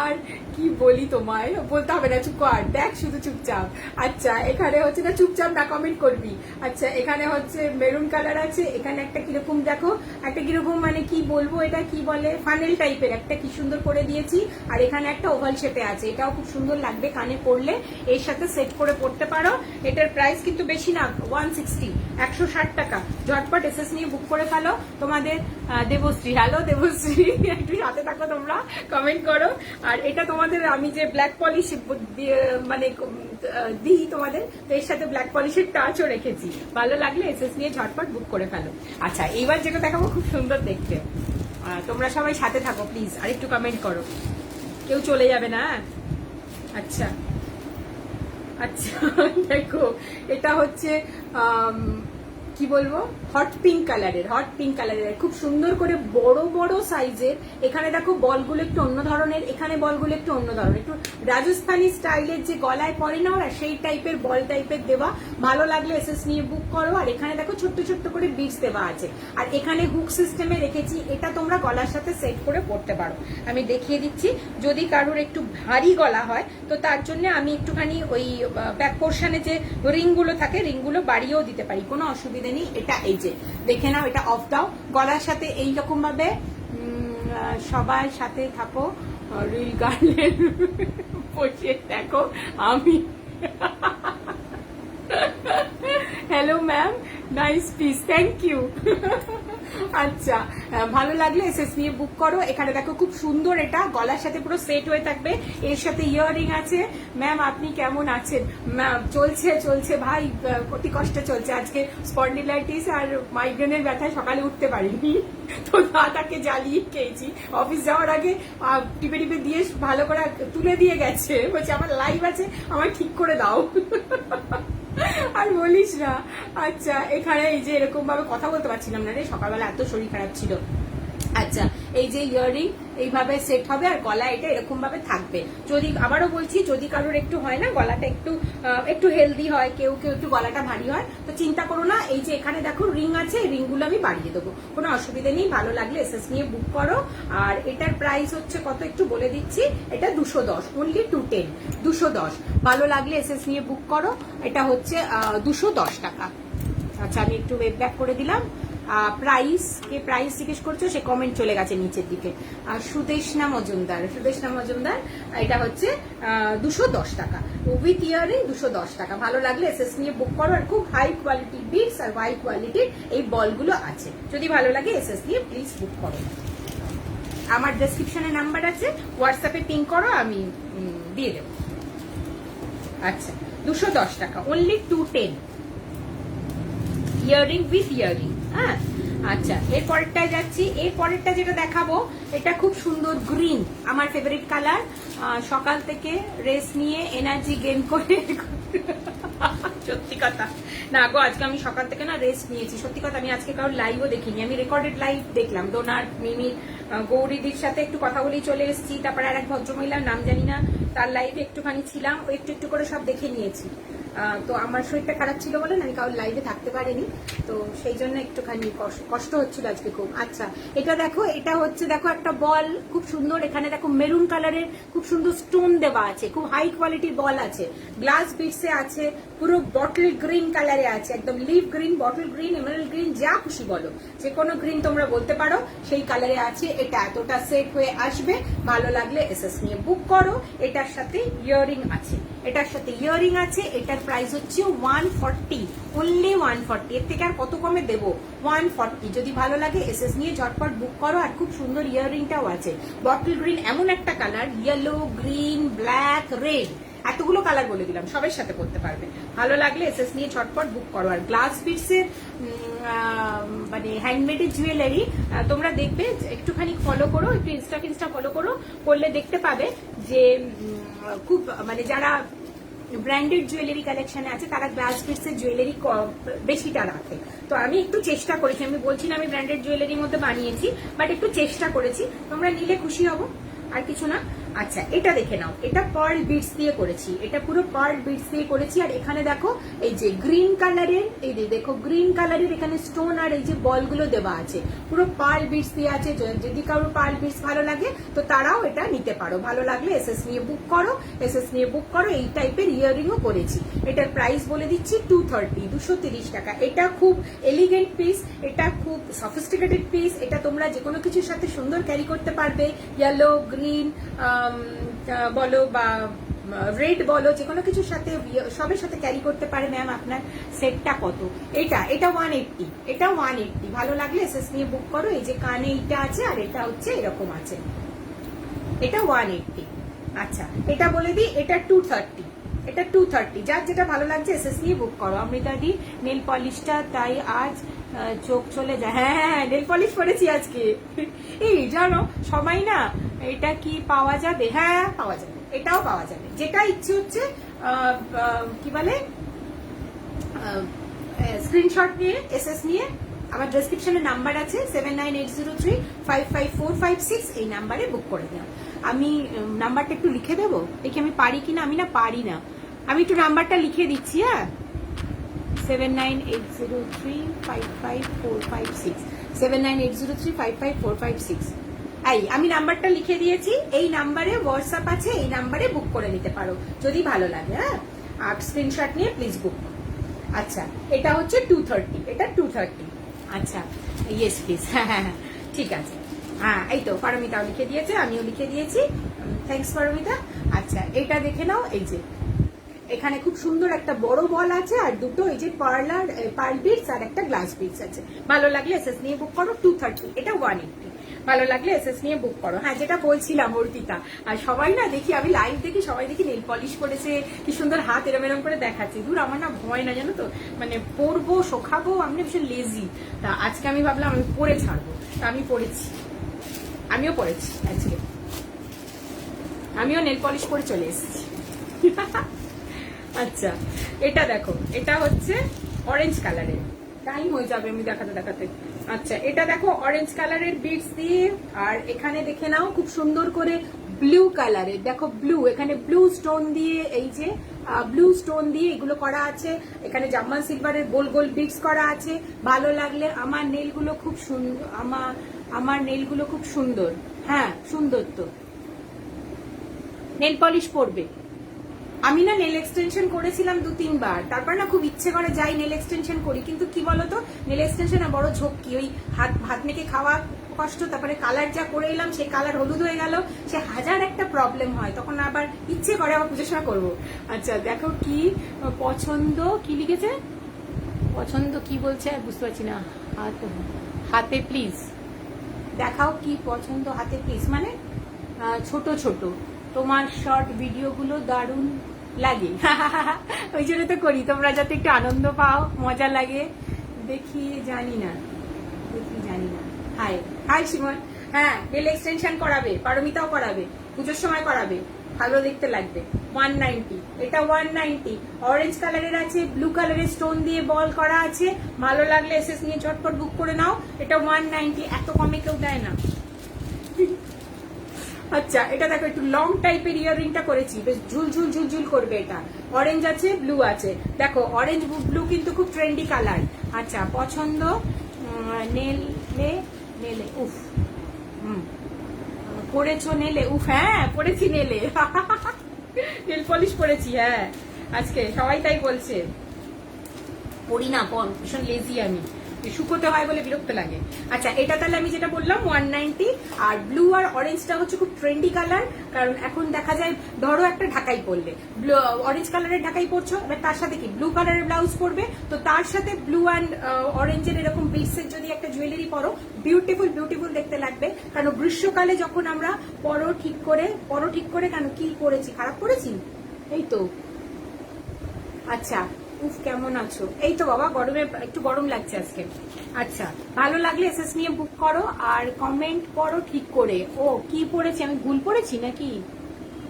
আর কি বলি তোমায়, বলতে হবে না, চুপ কর, দেখ শুধু চুপচাপ। আচ্ছা, এখানে হচ্ছে না, চুপচাপ না, কমেন্ট করবি। আচ্ছা, এখানে হচ্ছে মেরুন কালার আছে, এখানে একটা কিরকম দেখো, একটা কিরকম মানে কি বলবো, এটা কি বলে, ফানেল টাইপের একটা কি সুন্দর করে দিয়েছি। আর এখানে একটা ওভাল শেপে আছে, এটাও খুব সুন্দর লাগবে কানে পরলে, এর সাথে সেট করে পড়তে পারো। এটার প্রাইস কিন্তু বেশি না, 160, 160 টাকা। ঝটপট এসএস নিয়ে বুক করে ফেলো। তোমাদের দেবশ্রী, হ্যালো দেবশ্রী, একটু সাথে থাকো তোমরা, কমেন্ট করো। আর এটা তোমাদের আমি যে ব্ল্যাক পলিশ মানে দিই তোমাদের, তো এর সাথে ব্ল্যাক পলিশের টাচও রেখেছি। ভালো লাগলে এসএস নিয়ে ঝটপট বুক করে ফেলো। আচ্ছা, এইবার যেটা দেখাবো খুব সুন্দর দেখতে, তোমরা সবাই সাথে থাকো প্লিজ, আর একটু কমেন্ট করো, কেউ চলে যাবে না। আচ্ছা আচ্ছা, দেখো এটা হচ্ছে কি বলবো, হট পিঙ্ক কালারের, খুব সুন্দর করে বড় বড় সাইজের। এখানে দেখো বলগুলো একটু অন্য ধরনের, এখানে বলগুলো একটু অন্য ধরনের, একটু রাজস্থানী স্টাইলের যে গলায় পরে না ওরা, সেই টাইপের বল টাইপের দেওয়া। ভালো লাগলে এসএস নিয়ে বুক করো। আর এখানে দেখো ছোট্ট ছোট্ট করে বিটস দেওয়া আছে, আর এখানে হুক সিস্টেমে রেখেছি। এটা তোমরা গলার সাথে সেট করে পড়তে পারো। আমি দেখিয়ে দিচ্ছি, যদি কারোর একটু ভারী গলা হয় তো তার জন্য আমি একটুখানি ওই ব্যাক পোর্শনে যে রিংগুলো থাকে, রিংগুলো বাড়িয়েও দিতে পারি, কোনো অসুবিধা নেই। এটা এই যে দেখে নাও, এটা অফ দাও, গলার সাথে এইরকম ভাবে সবাই সাথে থাকো। রিল গার্লের বসে দেখো আমি, hello ma'am, nice piece, thank you. আচ্ছা, ভালো লাগলে এসএস নিয়ে বুক করো। এখানে দেখো খুব সুন্দর, এটা গলার সাথে পুরো সেট হয়ে থাকবে, এর সাথে ইয়াররিং আছে। ম্যাম আপনি কেমন আছেন? ম্যাম চলছে ভাই, অতি কষ্টে চলছে। আজকে স্পন্ডিলাইটিস আর মাইগ্রেনের ব্যথায় সকালে উঠতে পারিনি, তো দাদাকে জ্বালিয়ে খেয়েছি। অফিস যাওয়ার আগে টিপে টিপে দিয়ে ভালো করে তুলে দিয়ে গেছে, বলছে আমার লাইভ আছে, আমার ঠিক করে দাও। আর বলিস না। আচ্ছা, এখানে এই যে এরকম ভাবে কথা বলতে পারছিলাম না রে, সকালবেলা এত শরীর খারাপ ছিল। আচ্ছা, এই যে ইয়াররিং এইভাবে সেট হবে, আর গলা এটা এরকম ভাবে থাকবে। যদি আবারও বলছি, যদি কারোর একটু হয় না গলাটা একটু হেলদি হয়, কেউ একটু গলাটা ভারী হয়, তো চিন্তা করো না। এই যে এখানে দেখো রিং আছে, এই রিংগুলো আমি বাড়িয়ে দেবো, কোনো অসুবিধা নেই। ভালো লাগলে এসএস নিয়ে বুক করো। আর এটার প্রাইস হচ্ছে কত একটু বলে দিচ্ছি, এটা 210, অনলি 210, 210। ভালো লাগলে এসএস নিয়ে বুক করো। এটা হচ্ছে 210 টাকা। আচ্ছা, আমি একটু ওয়েব ব্যাক করে দিলাম। প্রাইস, কে প্রাইস জিজ্ঞেস করছো সে কমেন্ট চলে গেছে নিচের দিকে। সুদেশনা মজুমদার, এটা হচ্ছে 210 টাকা, উইথ ইয়ারিং 210 টাকা। ভালো লাগলে এসএস নিয়ে বুক করো। আর খুব হাই কোয়ালিটি বিটস আর হাই কোয়ালিটির এই বলগুলো আছে। যদি ভালো লাগে এসএস নিয়ে প্লিজ বুক করো। আমার ডেসক্রিপশনে নাম্বার আছে, হোয়াটসঅ্যাপে পিং করো, আমি দিয়ে দেবো। আচ্ছা, 210 টাকা, অনলি 210, ইয়ারিং উইথ ইয়ারিং। হ্যাঁ, আচ্ছা, এর পরেরটায় যাচ্ছি। এর পরেরটা যেটা দেখাবো, এটা খুব সুন্দর গ্রিন, আমার ফেভারিট কালার। সকাল থেকে রেস্ট নিয়ে এনার্জি গেইন করে, সত্যি কথা না গো, আজকে আমি সকাল থেকে না রেস্ট নিয়েছি, সত্যি কথা। আমি আজকে কারোর লাইভও দেখিনি, আমি রেকর্ডেড লাইভ দেখলাম। ডোনার, মিমি, গৌরীদির সাথে একটু কথা বলেই চলে এসেছি। তারপরে আর এক ভদ্রমহিলার নাম জানি না, তার লাইভে একটুখানি ছিলাম, ও একটু করে সব দেখে নিয়েছি। তো আমার শরীরটা খারাপ ছিল বলে আমি কারোর লাইভে থাকতে পারিনি, তো সেই জন্য একটুখানি কষ্ট হচ্ছিল আজকে খুব। আচ্ছা, এটা দেখো, এটা হচ্ছে দেখো একটা বল, খুব সুন্দর। এখানে দেখো মেরুন কালারের খুব সুন্দর স্টোন দেওয়া আছে, খুব হাই কোয়ালিটির বল আছে, গ্লাস বিটসে আছে, পুরো বটল গ্রিন কালারে আছে, একদম leaf green, bottle green, emerald green, যা খুশি বলো, যে কোনো গ্রিন তোমরা বলতে পারো, সেই কালারে আছে। এটা এতটা সেট হয়ে আসবে। ভালো লাগলে এসএস নিয়ে বুক করো। এটার সাথে ইয়াররিং আছে, এটার প্রাইস হচ্ছে 140, অনলি 140, এর থেকে আর কত কমে দেবো, 140। যদি ভালো লাগে এসএস নিয়ে ঝটপট বুক করো। আর খুব সুন্দর ইয়াররিংটাও আছে, বটল গ্রিন, এমন একটা colour, yellow, green, black, red, এতগুলো কালার বলে দিলাম, সবের সাথে করতে পারবে। ভালো লাগলে এসএস নিয়ে ঝটপট বুক করো। আর গ্লাস বিটসের মানে হ্যান্ডমেডের জুয়েলারি তোমরা দেখবে, একটুখানি ফলো করো, একটু ইনস্টা ফলো করলে দেখতে পাবে যে খুব মানে যারা ব্র্যান্ডেড জুয়েলারি কালেকশনে আছে তারা গ্লাস বিটসের জুয়েলারি বেশিটা রাখে। তো আমি একটু চেষ্টা করেছি, আমি বলছি না আমি ব্র্যান্ডেড জুয়েলারির মধ্যে বানিয়েছি, বাট একটু চেষ্টা করেছি, তোমরা নিলে খুশি হবো, আর কিছু না। আচ্ছা, এটা দেখে নাও, এটা পার্ল বিটস দিয়ে করেছি, এটা পুরো পার্ল বিটস দিয়ে করেছি। আর এখানে দেখো এই যে গ্রিন কালারের, এই যে দেখো গ্রিন কালারের এখানে স্টোন আর এই যে বলগুলো দেওয়া আছে, পুরো পার্ল বিটস দিয়ে আছে। যদি কারো পার্ল বিটস ভালো লাগে তো তারাও এটা নিতে পারো। ভালো লাগলে এসএস নিয়ে বুক করো। এই টাইপের ইয়াররিংও করেছি। এটার প্রাইস বলে দিচ্ছি 230 টাকা। এটা খুব এলিগেন্ট পিস, এটা খুব সফিস্টিকেটেড পিস, এটা তোমরা যে কোনো কিছুর সাথে সুন্দর ক্যারি করতে পারবে। ইয়েলো, গ্রিন বলো বা রেড বলো, যে কোনো কিছুর সাথে সবের সাথে ক্যারি করতে পারে। ম্যাম আপনার সেটটা কত? এটা 180, এটা 180। ভালো লাগলে এসএস নিয়ে বুক করো। এই যে কানে এইটা আছে আর এটা হচ্ছে এরকম আছে, এটা 180। আচ্ছা এটা বলে দিই, এটা 230, এটা 230। যার যেটা ভালো লাগছে এসএস নিয়ে বুক করো। অমৃতা দি নেল পলিশটা তাই আজ চোখ চলে যায়। হ্যাঁ নেল পলিশ করেছি আজকে। এই জানো সবাই না, এটা কি পাওয়া যাবে? হ্যাঁ পাওয়া যাবে, এটাও পাওয়া যাবে। যেটা ইচ্ছে হচ্ছে কি বলে স্ক্রিনশট নিয়ে এসএস নিয়ে আমার ডেসক্রিপশনে নাম্বার আছে 7803554556, এই নাম্বারে বুক করে দাও। আমি নাম্বারটা একটু লিখে দেবো, দেখি আমি পারি কিনা। আমি না পারি না, আমি একটু নাম্বারটা লিখে দিচ্ছি। হ্যাঁ 7980355456, 7980355456। এই আমি নাম্বারটা লিখে দিয়েছি, এই নাম্বারে হোয়াটসঅ্যাপ আছে, এই নাম্বারে বুক করে নিতে পারো যদি ভালো লাগে। হ্যাঁ আর স্ক্রিনশট নিয়ে প্লিজ বুক। আচ্ছা এটা হচ্ছে 230, এটা 230। আচ্ছা ইয়েস প্লিজ। হ্যাঁ হ্যাঁ হ্যাঁ ঠিক আছে। হ্যাঁ এই তো পারমিতাও লিখে দিয়েছে, আমিও লিখে দিয়েছি। থ্যাঙ্কস পারমিতা। আচ্ছা এটা দেখে নাও, এই যে এখানে খুব সুন্দর একটা বড় বল আছে আর দুটো এই যে পার্ল বিটস আর একটা গ্লাস বিটস আছে। ভালো লাগলে এসএস নিয়ে বুক করো। 230, এটা 180। ভালো লাগলে এসএস নিয়ে বুক করো। হ্যাঁ যেটা বলছিলাম অর্পিতা, আর সবাই না দেখি, আমি লাইভ দেখি সবাই দেখি নেল পলিশ করেছে, কি সুন্দর হাত এরম এরম করে দেখাচ্ছে। দূর আমার না ভয় না জানো তো, মানে পরবো শোখাবো, আমি ভীষণ লেজি। তা আজকে আমি ভাবলাম আমি পরে ছাড়বো, তা আমি পরেছি, আমিও পরেছি আজকে, আমিও নেল পলিশ করে চলে এসেছি। আচ্ছা এটা দেখো, এটা হচ্ছে অরেঞ্জ কালারের, টাইম হয়ে যাবে আমি দেখাতে দেখাতে। আচ্ছা এটা দেখো অরেঞ্জ কালারের বিটস দিয়ে, আর এখানে দেখে নাও খুব সুন্দর করে ব্লু কালারের, দেখো ব্লু, এখানে ব্লু স্টোন দিয়ে, এই যে ব্লু স্টোন দিয়ে এগুলো করা আছে। এখানে জাম্মান সিলভারের গোল গোল বিটস করা আছে। ভালো লাগলে আমার নেলগুলো খুব সুন্দর, আমার নেলগুলো খুব সুন্দর। হ্যাঁ সুন্দর তো, নেল পলিশ পরবে। আমি না নেল এক্সটেনশন করেছিলাম 2-3 বার, তারপর না খুব ইচ্ছে করে যাই নেল এক্সটেনশন করি, কিন্তু কি বলতো নেল এক্সটেনশন বড় ঝক্কি, ওই হাত মেখে খাওয়া কষ্ট, তারপরে কালার যা করে এলাম সেই কালার হলুদ হয়ে গেল, সে হাজার একটা প্রবলেম হয়, তখন আবার ইচ্ছে করে আবার পুজোর সময় করবো। আচ্ছা দেখো কি পছন্দ, কি লিখেছে পছন্দ, কি বলছে বুঝতে পারছি না। হাতে প্লিজ দেখাও কি পছন্দ, হাতে প্লিজ মানে ছোট ছোট, তোমার শর্ট ভিডিওগুলো দারুণ লাগে। ওই জন্য তো করি, তোমরা যাতে একটু আনন্দ পাও, মজা লাগে। দেখি জানি না। High high Simon. হ্যাঁ নেল এক্সটেনশন করাবে, পারমিতাও করাবে, পুজোর সময় করাবে, ভালো দেখতে লাগবে। 190, এটা 190। অরেঞ্জ কালারের আছে, ব্লু কালারের স্টোন দিয়ে বল করা আছে। ভালো লাগলে এসএস নিয়ে চটপট বুক করে নাও। এটা 190, এত কমে কেউ দেয় না। আচ্ছা এটা দেখো একটু লং টাইপের ইয়াররিংটা করেছি, বেশ ঝুলঝুল ঝুলঝুল করবে। এটা অরেঞ্জ আছে, ব্লু আছে, দেখো অরেঞ্জ ব্লু কিন্তু খুব ট্রেন্ডি কালার। আচ্ছা পছন্দ নেলে উফ, পড়েছো নেলে উফ, হ্যাঁ পড়েছি নেলে। নেল পলিশ পরেছি হ্যাঁ আজকে, সবাই তাই বলছে। পড়ি না, ভীষণ লেজি আমি, শুকোতে হয় বলে বিরক্ত লাগে। আচ্ছা এটা তাহলে আমি যেটা বললাম 190, আর ব্লু আর অরেঞ্জটা হচ্ছে খুব ট্রেন্ডি কালার, কারণ এখন দেখা যায় ধরো একটা ঢাকাই পরলে, অরেঞ্জ কালারের ঢাকাই পরছো, এবার তার সাথে কি ব্লু কালারের ব্লাউজ পরবে, তো তার সাথে ব্লু অ্যান্ড অরেঞ্জের এরকম বিটসের যদি একটা জুয়েলারি পরো, বিউটিফুল বিউটিফুল দেখতে লাগবে। কারণ গ্রীষ্মকালে যখন আমরা পরো ঠিক করে কেন কি করেছি, খারাপ করেছি এই তো। আচ্ছা উফ কেমন আছো? এই তো বাবা, গরমে একটু গরম লাগছে আজকে। আচ্ছা ভালো লাগলে এসএস নিয়ে বুক করো আর কমেন্ট করো ঠিক করে। ও কি পড়েছি আমি, ভুল পড়েছি নাকি?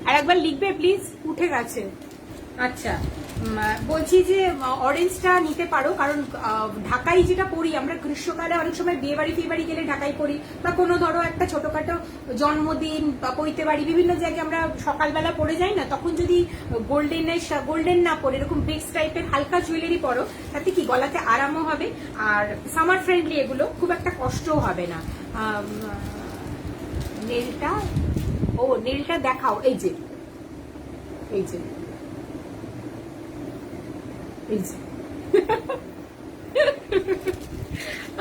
আর একবার লিখবে প্লিজ, উঠে গেছে। আচ্ছা বলছি যে অরেঞ্জটা নিতে পারো, কারণ ঢাকাই যেটা পরি আমরা গ্রীষ্মকালে, অনেক সময় বিয়ে বাড়ি ফিয়ে বাড়ি গেলে ঢাকাই পরি, বা কোনো ধরো একটা ছোটখাটো জন্মদিন বা পৈতে বাড়ি, বিভিন্ন জায়গায় আমরা সকালবেলা পরে যাই না, তখন যদি গোল্ডেন না পরে এরকম বিক্স টাইপের হালকা জুয়েলারি পরো, তাতে কি গলাতে আরামও হবে, আর সামার ফ্রেন্ডলি, এগুলো খুব একটা কষ্টও হবে না। নেলটা দেখাও, এই যে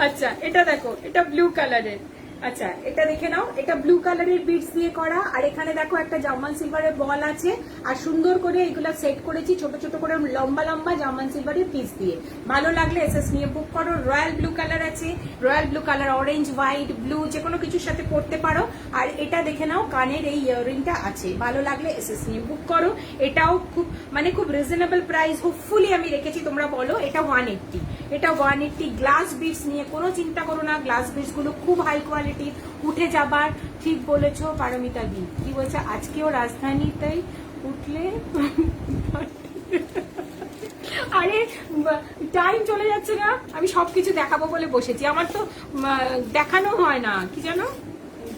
আচ্ছা এটা দেখো, এটা ব্লু কালারের, আচ্ছা এটা দেখে নাও, এটা ব্লু কালারের বিটস দিয়ে করা, আর এখানে দেখো একটা জার্মান সিলভারের বল আছে, আর সুন্দর করে এগুলা সেট করেছি ছোট ছোট করে লম্বা লম্বা জার্মান সিলভারের পিস দিয়ে। ভালো লাগলে এসএস নিয়ে বুক করো। রয়্যাল ব্লু কালার আছে, royal blue colour, orange, white, blue যে কোনো কিছুর সাথে পরতে পারো। আর এটা দেখে নাও, কানের এই ইয়াররিংটা আছে, ভালো লাগলে এসএস নিয়ে বুক করো। এটাও খুব মানে খুব রিজনেবল প্রাইস হোপফুলি আমি রেখেছি, তোমরা বলো। এটা 180, এটা 180। গ্লাস বিটস নিয়ে কোনো চিন্তা করো না, গ্লাস বিটস গুলো খুব হাই কোয়ালিটির, উঠে যাবার। ঠিক বলেছো পারমিতা দি, কি বলছে আজকেও রাজধানীতেই উঠলে আরে টাইম চলে যাচ্ছে না, আমি সবকিছু দেখাবো বলে বসেছি, আমার তো দেখানো হয় না, কি জানো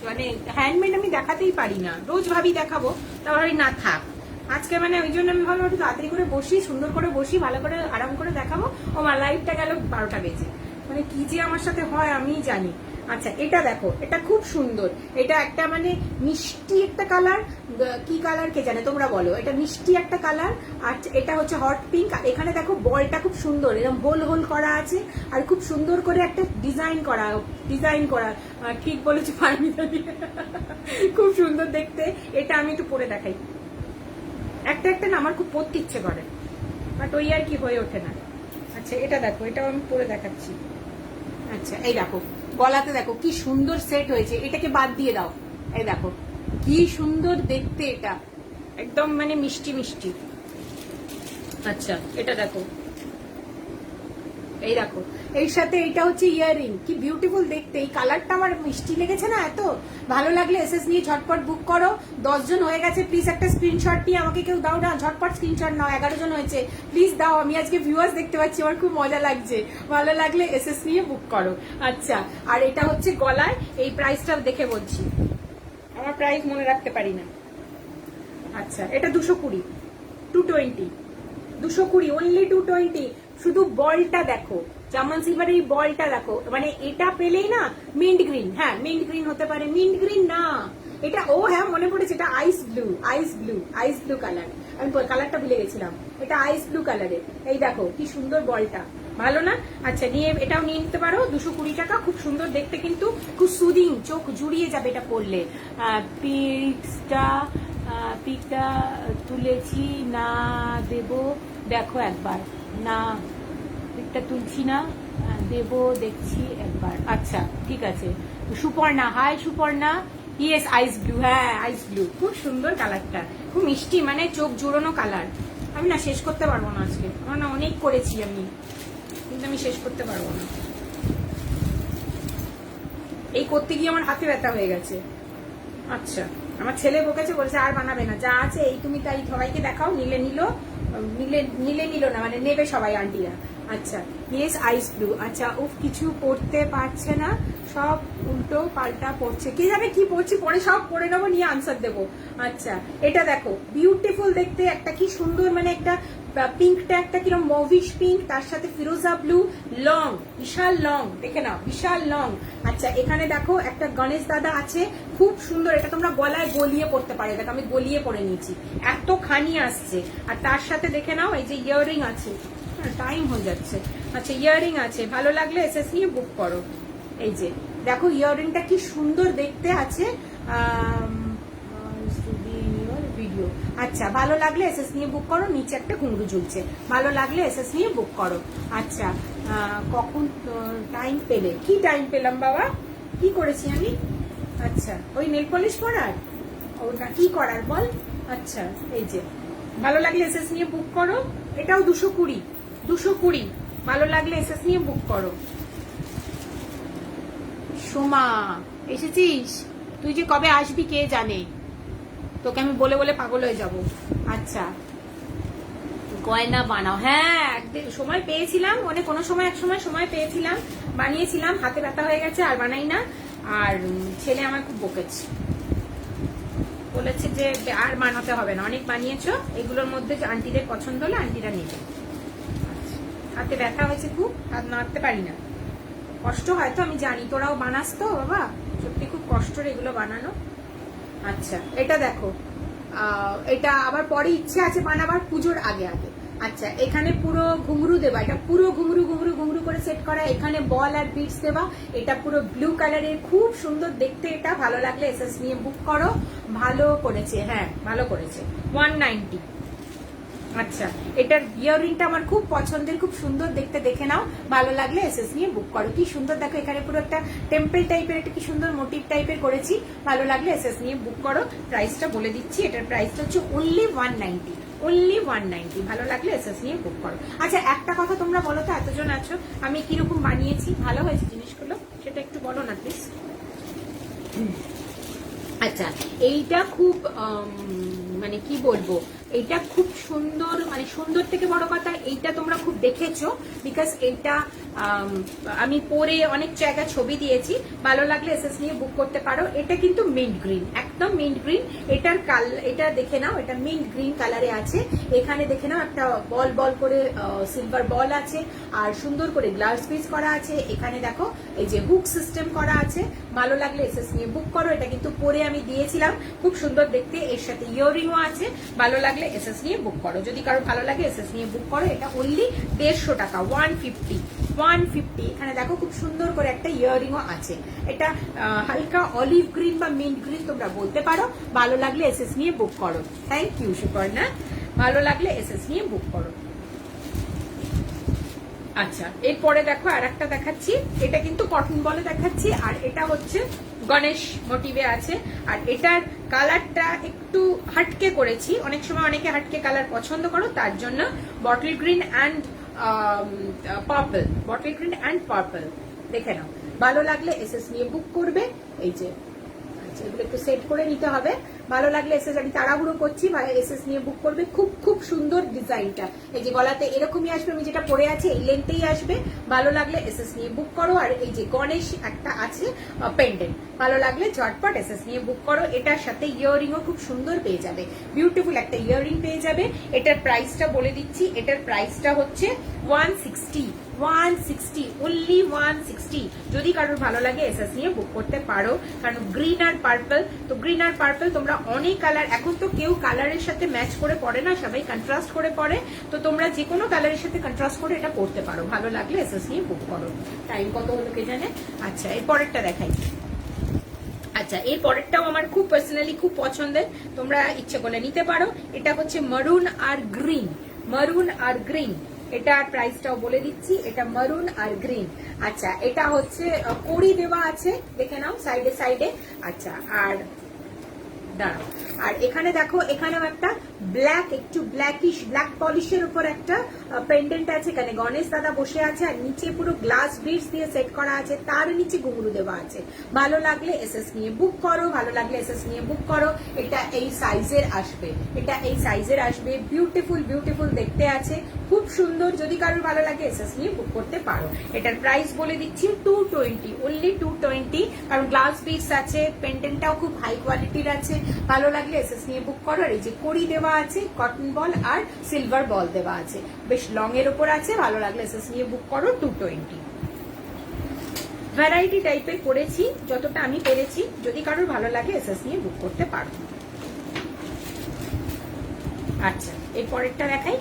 মানে হ্যান্ডমেড আমি দেখাতেই পারি না, রোজ ভাবি দেখাবো, তারপরে না থাক আজকে মানে ওই জন্য আমি ভাবলাম একটু তাড়াতাড়ি করে বসি, সুন্দর করে বসি, ভালো করে আরাম করে দেখাবো। ও আমার লাইফটা গেল 12টা বেজে, মানে কি যে আমার সাথে হয় আমি জানি। আচ্ছা এটা দেখো, এটা খুব সুন্দর, এটা একটা মানে মিষ্টি একটা কালার, কি কালার কে জানে, তোমরা বলো। এটা মিষ্টি একটা কালার, আর এটা হচ্ছে হট পিঙ্ক। এখানে দেখো বলটা খুব সুন্দর, এরকম হোল হোল করা আছে, আর খুব সুন্দর করে একটা ডিজাইন করা। ঠিক বলেছি পারমিতা দি, খুব সুন্দর দেখতে। এটা আমি একটু পরে দেখাই, একটা একটা না আমার খুব পরতে ইচ্ছে করে, বাট ওই আর কি হয়ে ওঠে না। আচ্ছা এটা দেখো, এটাও আমি পরে দেখাচ্ছি। আচ্ছা এই দেখো, গলাতে দেখো কি সুন্দর সেট হয়েছে, এটাকে বাদ দিয়ে দাও। এই দেখো কি সুন্দর দেখতে, এটা একদম মানে মিষ্টি মিষ্টি। আচ্ছা এটা দেখো, এই দেখো এর সাথে এটা হচ্ছে ইয়াররিং, কি বিউটিফুল দেখতে। এই কালারটা আমার মিষ্টি লেগেছে না এত, ভালো লাগলে এসএস নিয়ে ঝটপট বুক করো। 10 জন হয়ে গেছে, প্লিজ একটা স্ক্রিনশট নিয়ে আমাকে কেউ দাও না, ঝটপট স্ক্রিনশট নাও। 11 জন হয়েছে, প্লিজ দাও, আমি আজকে ভিউয়ার্স দেখতে পাচ্ছি, আমার খুব মজা লাগছে। ভালো লাগলে এসএস নিয়ে বুক করো। আচ্ছা আর এটা হচ্ছে গলায়, এই প্রাইসটা দেখে বলছি, আমার প্রাইস মনে রাখতে পারি না। আচ্ছা এটা 220, 220 অনলি 220। শুধু বলটা দেখো, জার্মান সিলভারের এই বলটা দেখো, মানে এটা পেলেই না। মিন্ট গ্রিন, হ্যাঁ মিন্ট গ্রিন হতে পারে, মিন্ট গ্রিন না এটা, ও হ্যাঁ মনে পড়েছে, এটা আইস ব্লু কালার, আমি কালারটা ভুলে গেছিলাম। এটা আইস ব্লু কালারের, এই দেখো কি সুন্দর বলটা, ভালো না? আচ্ছা নিয়ে এটাও নিয়ে নিতে পারো, 220 টাকা, খুব সুন্দর দেখতে, কিন্তু খুব সুদিং, চোখ জুড়িয়ে যাবে এটা পরলে। পিকটা তুলেছি না, দেব দেখো একবার, না পিকটা তুলছি না, দেব দেখছি একবার। আচ্ছা ঠিক আছে। সুপর্ণা, হাই সুপর্ণা, ইয়েস আইস ব্লু, হ্যাঁ আইস ব্লু, খুব সুন্দর কালারটা, খুব মিষ্টি, মানে চোখ জুড়োনো কালার। আমি না শেষ করতে পারবো না আজকে, আমার না অনেক করেছি আমি, কিন্তু আমি শেষ করতে পারবো না, এই করতে গিয়ে আমার হাতে ব্যথা হয়ে গেছে। আচ্ছা আমার ছেলে বকেছে, বলেছে আর বানাবে না, যা আছে এই তুমি তাই সবাইকে দেখাও, নিল না, মানে নেবে সবাই আন্টিরা। আচ্ছা ইয়েস আইস ব্লু। আচ্ছা উফ কিছু পড়তে পারছে না, সব উল্টো পাল্টা পড়ছে, কি জানে কি পড়ছি, পরে সব পড়ে নেবো, নিয়ে আনসার দেবো। আচ্ছা এটা দেখো বিউটিফুল দেখতে, একটা কি সুন্দর, মানে একটা পিঙ্কটা একটা কিরকম মভিশ পিঙ্ক, তার সাথে ফিরোজা ব্লু, লং, বিশাল লং, দেখে নাও বিশাল লং। আচ্ছা এখানে দেখো একটা গণেশ দাদা আছে, খুব সুন্দর, এটা তোমরা গলায় গলিয়ে পড়তে পারো, দেখো আমি গলিয়ে পরে নিয়েছি, এত খানি আসছে। আর তার সাথে দেখে নাও এই যে ইয়াররিং আছে, টাইম হয়ে যাচ্ছে। আচ্ছা ইয়াররিং আছে, ভালো লাগলে এসএস নিয়ে বুক করো। এই যে দেখো ইয়াররিংটা কি সুন্দর দেখতে আছে, ভিডিও। আচ্ছা ভালো লাগলে এসএস নিয়ে বুক করো, নিচে একটা ঘুঙরু ঝুলছে, ভালো লাগলে এসএস নিয়ে বুক করো। আচ্ছা কখন টাইম পেলে, কি টাইম পেলাম বাবা, কি করেছি আমি? আচ্ছা ওই নেল পলিশ করার, ওটা কি করার বল। আচ্ছা এই যে ভালো লাগলে এসএস নিয়ে বুক করো, এটাও 220, ভালো লাগলে এসএস নিয়ে বুক করো। সোমা এসেছিস, তুই যে কবে আসবি কে জানে, তোকে আমি বলে বলে পাগল হয়ে যাব। আচ্ছা গয়না বানাও, হ্যাঁ একদিন সময় পেয়েছিলাম, মানে কোনো সময় এক সময় পেয়েছিলাম, বানিয়েছিলাম, হাতে ব্যথা হয়ে গেছে আর বানাই না। আর ছেলে আমার খুব বকেছে, বলেছে যে আর বানাতে হবে না, অনেক বানিয়েছো, এগুলোর মধ্যে আন্টিদের পছন্দ হলে আন্টিরা নেবে। হাতে ব্যথা হয়েছে খুব, হাত নাড়তে পারি না, কষ্ট হয় তো আমি জানি, তোরাও বানাস তো বাবা, সত্যি খুব কষ্টের এগুলো বানানো। আচ্ছা এটা দেখো, এটা আবার পরে ইচ্ছে আছে বানাবার, পুজোর আগে আগে, আচ্ছা এখানে পুরো ঘুঙরু দেবা, এটা পুরো ঘুঙরু ঘুঙরু ঘুঙরু করে সেট করা, এখানে বল আর বিটস দেবা, এটা পুরো ব্লু কালারের, খুব সুন্দর দেখতে, এটা ভালো লাগলে এসএস নিয়ে বুক করো। ভালো করেছে, হ্যাঁ ভালো করেছে, 190। আচ্ছা এটার ইয়াররিংটা আমার খুব পছন্দের, খুব সুন্দর দেখতে, দেখে নাও, ভালো লাগলে এসএস নিয়ে বুক করো। কি সুন্দর দেখো, এখানে পুরো একটা টেম্পল টাইপের, একটা কি সুন্দর মোটিভ টাইপের করেছি, ভালো লাগলে এসএস নিয়ে বুক করো। প্রাইসটা বলে দিচ্ছি, এটার প্রাইসটা হচ্ছে অনলি 190, অনলি 190, ভালো লাগলে এসএস নিয়ে বুক করো। আচ্ছা একটা কথা তোমরা বলো তো, এতজন আছো, আমি কিরকম বানিয়েছি, ভালো হয়েছে জিনিসগুলো সেটা একটু বলো না প্লিজ। আচ্ছা এইটা খুব মানে কি বলবো, এইটা খুব সুন্দর, মানে সুন্দর থেকে বড় কথা এইটা তোমরা খুব দেখেছো, বিকজ এইটা আমি পরে অনেক জায়গায় ছবি দিয়েছি, ভালো লাগলে এসএস নিয়ে বুক করতে পারো। এটা কিন্তু মিন্ট গ্রিন, একদম মিন্ট গ্রিন, এটার এটা দেখে নাও, এটা মিন্ট গ্রিন কালারে আছে, এখানে দেখে নাও একটা বল বল করে সিলভার বল আছে, আর সুন্দর করে গ্লাস পিস করা আছে, এখানে দেখো এই যে হুক সিস্টেম করা আছে, ভালো লাগলে এসএস নিয়ে বুক করো। এটা কিন্তু পরে আমি দিয়েছিলাম, খুব সুন্দর দেখতে, এর সাথে ইয়াররিংও আছে, ভালো লাগলে এসএস নিয়ে বুক করো। যদি কারো ভালো লাগে এসএস নিয়ে বুক করো। এটা অনলি 150 টাকা, 150। এখানে দেখো খুব সুন্দর করে একটা ইয়াররিংও আছে, এটা হালকা অলিভ গ্রিন বা মিন্ট গ্রিন তোমরা বলতে পারো, ভালো লাগলে এসএস নিয়ে বুক করো। থ্যাংক ইউ সুপর্ণা, ভালো লাগলে এসএস নিয়ে বুক করো। আচ্ছা এরপরে দেখো আর একটা দেখাচ্ছি, এটা কিন্তু কটন বলে দেখাচ্ছি, আর এটা হচ্ছে গণেশ মোটিভে আছে, আর এটার কালারটা একটু হাটকে করেছি, অনেক সময় অনেকে হাটকে কালার পছন্দ করো, তার জন্য bottle green and purple, bottle green and purple, দেখে নাও, ভালো লাগলে এসএস নিয়ে বুক করবে। এই যে আচ্ছা এগুলো একটু সেট করে নিতে হবে, ভালো লাগলে এসএস, আমি তাড়াহুড়ো করছি, এসএস নিয়ে বুক করবে। খুব খুব সুন্দর ডিজাইনটা, এই যে গলাতে এরকমই আসবে, আমি যেটা পরে আছি এই লেন্থেই আসবে, ভালো লাগলে এসএস নিয়ে বুক করো। আর এই যে গণেশ একটা আছে পেন্ডেন্ট, ভালো লাগলে ঝটপট এসএস নিয়ে বুক করো। এটার সাথে ইয়াররিংও খুব সুন্দর পেয়ে যাবে, বিউটিফুল একটা ইয়াররিং পেয়ে যাবে। এটার প্রাইসটা বলে দিচ্ছি, এটার প্রাইসটা হচ্ছে 160, অনলি 160। যদি কারোর ভালো লাগে এসএস নিয়ে বুক করতে পারো, কারণ গ্রিন আর পার্পল, তো গ্রিন আর পার্পল তোমরা অনেক কালার, এখন তো কেউ কালারের সাথে ম্যাচ করে পড়ে না, সবাই কন্ট্রাস্ট করে পড়ে, তো তোমরা যে কোনো কালারের সাথে কন্ট্রাস্ট করে এটা পড়তে পারো, ভালো লাগলে এসএস নিয়ে বুক করো। টাইম কত হলো কে জানে। আচ্ছা এর পরেরটা দেখাই। আচ্ছা এর পরেরটাও আমার খুব পার্সোনালি খুব পছন্দের, তোমরা ইচ্ছে করলে নিতে পারো। এটা হচ্ছে মারুন আর গ্রিন, মারুন আর গ্রিন, এটার প্রাইসটাও বলে দিচ্ছি, এটা মারুন আর গ্রিন। আচ্ছা এটা হচ্ছে কড়ি দেওয়া আছে, দেখে নাও সাইডে সাইডে। আচ্ছা আর দাঁড়াও, আর এখানে দেখো এখানেও একটা ব্ল্যাক, একটু ব্ল্যাকিশ, ব্ল্যাক পলিশের উপর একটা পেন্ডেন্ট আছে, এখানে গণেশ দাদা বসে আছে, আর নিচে পুরো গ্লাস বিটস দিয়ে সেট করা আছে, তার নিচে ঘুঙরু দেওয়া আছে, ভালো লাগলে এসএস নিয়ে বুক করো, ভালো লাগলে এসএস নিয়ে বুক করো। এটা এই সাইজের আসবে, এটা এই সাইজের আসবে, বিউটিফুল বিউটিফুল দেখতে আছে, খুব সুন্দর, যদি কারোর ভালো লাগে এসএস নিয়ে বুক করতে পারো। এটার প্রাইস বলে দিচ্ছি 220, অনলি 220, কারণ গ্লাস বিটস আছে, পেন্ডেন্টটাও খুব হাই কোয়ালিটির আছে, ভালো লাগলে এসএস নিয়ে বুক করো। আর এই যে কড়ি দেওয়া আছে, কটন বল আর সিলভার বল দেওয়া আছে, বেশ লং এর উপর আছে, ভালো লাগলে এসএস নিয়ে বুক করো। 220 ভ্যারাইটি টাইপের করেছি, যতটা আমি পেরেছি, যদি কারোর ভালো লাগে এসএস নিয়ে বুক করতে পারো। আচ্ছা এর পরেরটা দেখাই।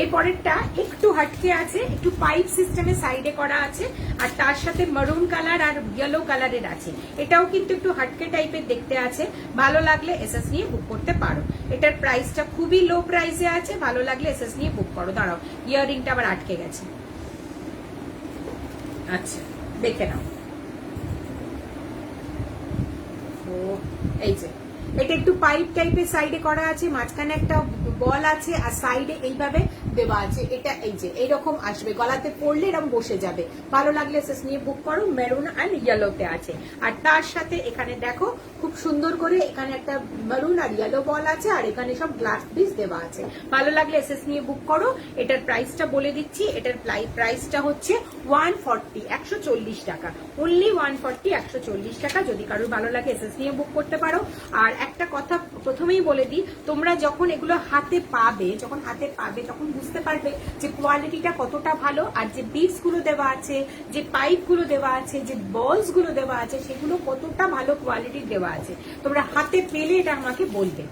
এর পরেরটা একটু হাটকে আছে, একটু পাইপ সিস্টেমে সাইডে করা আছে, আর তার সাথে মারুন কালার আর ইয়েলো কালারের আছে, এটাও কিন্তু একটু হাটকে টাইপের দেখতে আছে, ভালো লাগলে এসএস নিয়ে বুক করতে পারো। এটার প্রাইসটা খুবই লো প্রাইসে আছে, ভালো লাগলে এসএস নিয়ে বুক করো। দাঁড়াও ইয়াররিংটা আবার আটকে গেছে, আচ্ছা দেখে নাও, এই যে এটা একটু পাইপ টাইপের সাইডে করা আছে, মাঝখানে একটা বল আছে, আর সাইডে এইভাবে দেওয়া আছে, এটা এই যে এইরকম আসবে, গলাতে পড়লে এরকম বসে যাবে, ভালো লাগলে এসএস নিয়ে বুক করো। মেরুন অ্যান্ড ইয়েলোতে আছে, আর তার সাথে এখানে দেখো খুব সুন্দর করে এখানে একটা মেরুন আর ইয়েলো বল আছে, আর এখানে সব গ্লাস পিস দেওয়া আছে, ভালো লাগলে এসএস নিয়ে বুক করো। এটার প্রাইসটা বলে দিচ্ছি, এটার প্রাইসটা হচ্ছে 140, 140 টাকা, অনলি 140, 140 টাকা। যদি কারোর ভালো লাগে এসএস নিয়ে বুক করতে পারো। আর একটা কথা প্রথমেই বলে দিই, তোমরা যখন এগুলো হাতে পাবে, যখন হাতে পাবে তখন বুঝতে পারবে যে কোয়ালিটিটা কতটা ভালো, আর যে বিটস গুলো দেওয়া আছে, যে পাইপ গুলো দেওয়া আছে, যে বলস গুলো দেওয়া আছে, সেগুলো কতটা ভালো কোয়ালিটির দেওয়া আছে, তোমরা হাতে পেলে এটা আমাকে বলবে।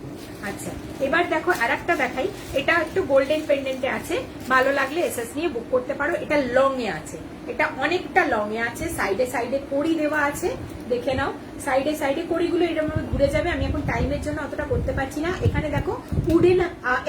আচ্ছা এবার দেখো আর একটা দেখাই, এটা একটু গোল্ডেন পেন্ডেন্টে আছে, ভালো লাগলে এসএস নিয়ে বুক করতে পারো। এটা লং এ আছে, এটা অনেকটা লং এ আছে, সাইডে সাইডে কড়ি দেওয়া আছে, দেখে নাও সাইডে সাইডে কড়িগুলো এরকম ঘুরে যাবে। আমি এখন টাইমের জন্য অতটা করতে পারছি না। এখানে দেখো উডেন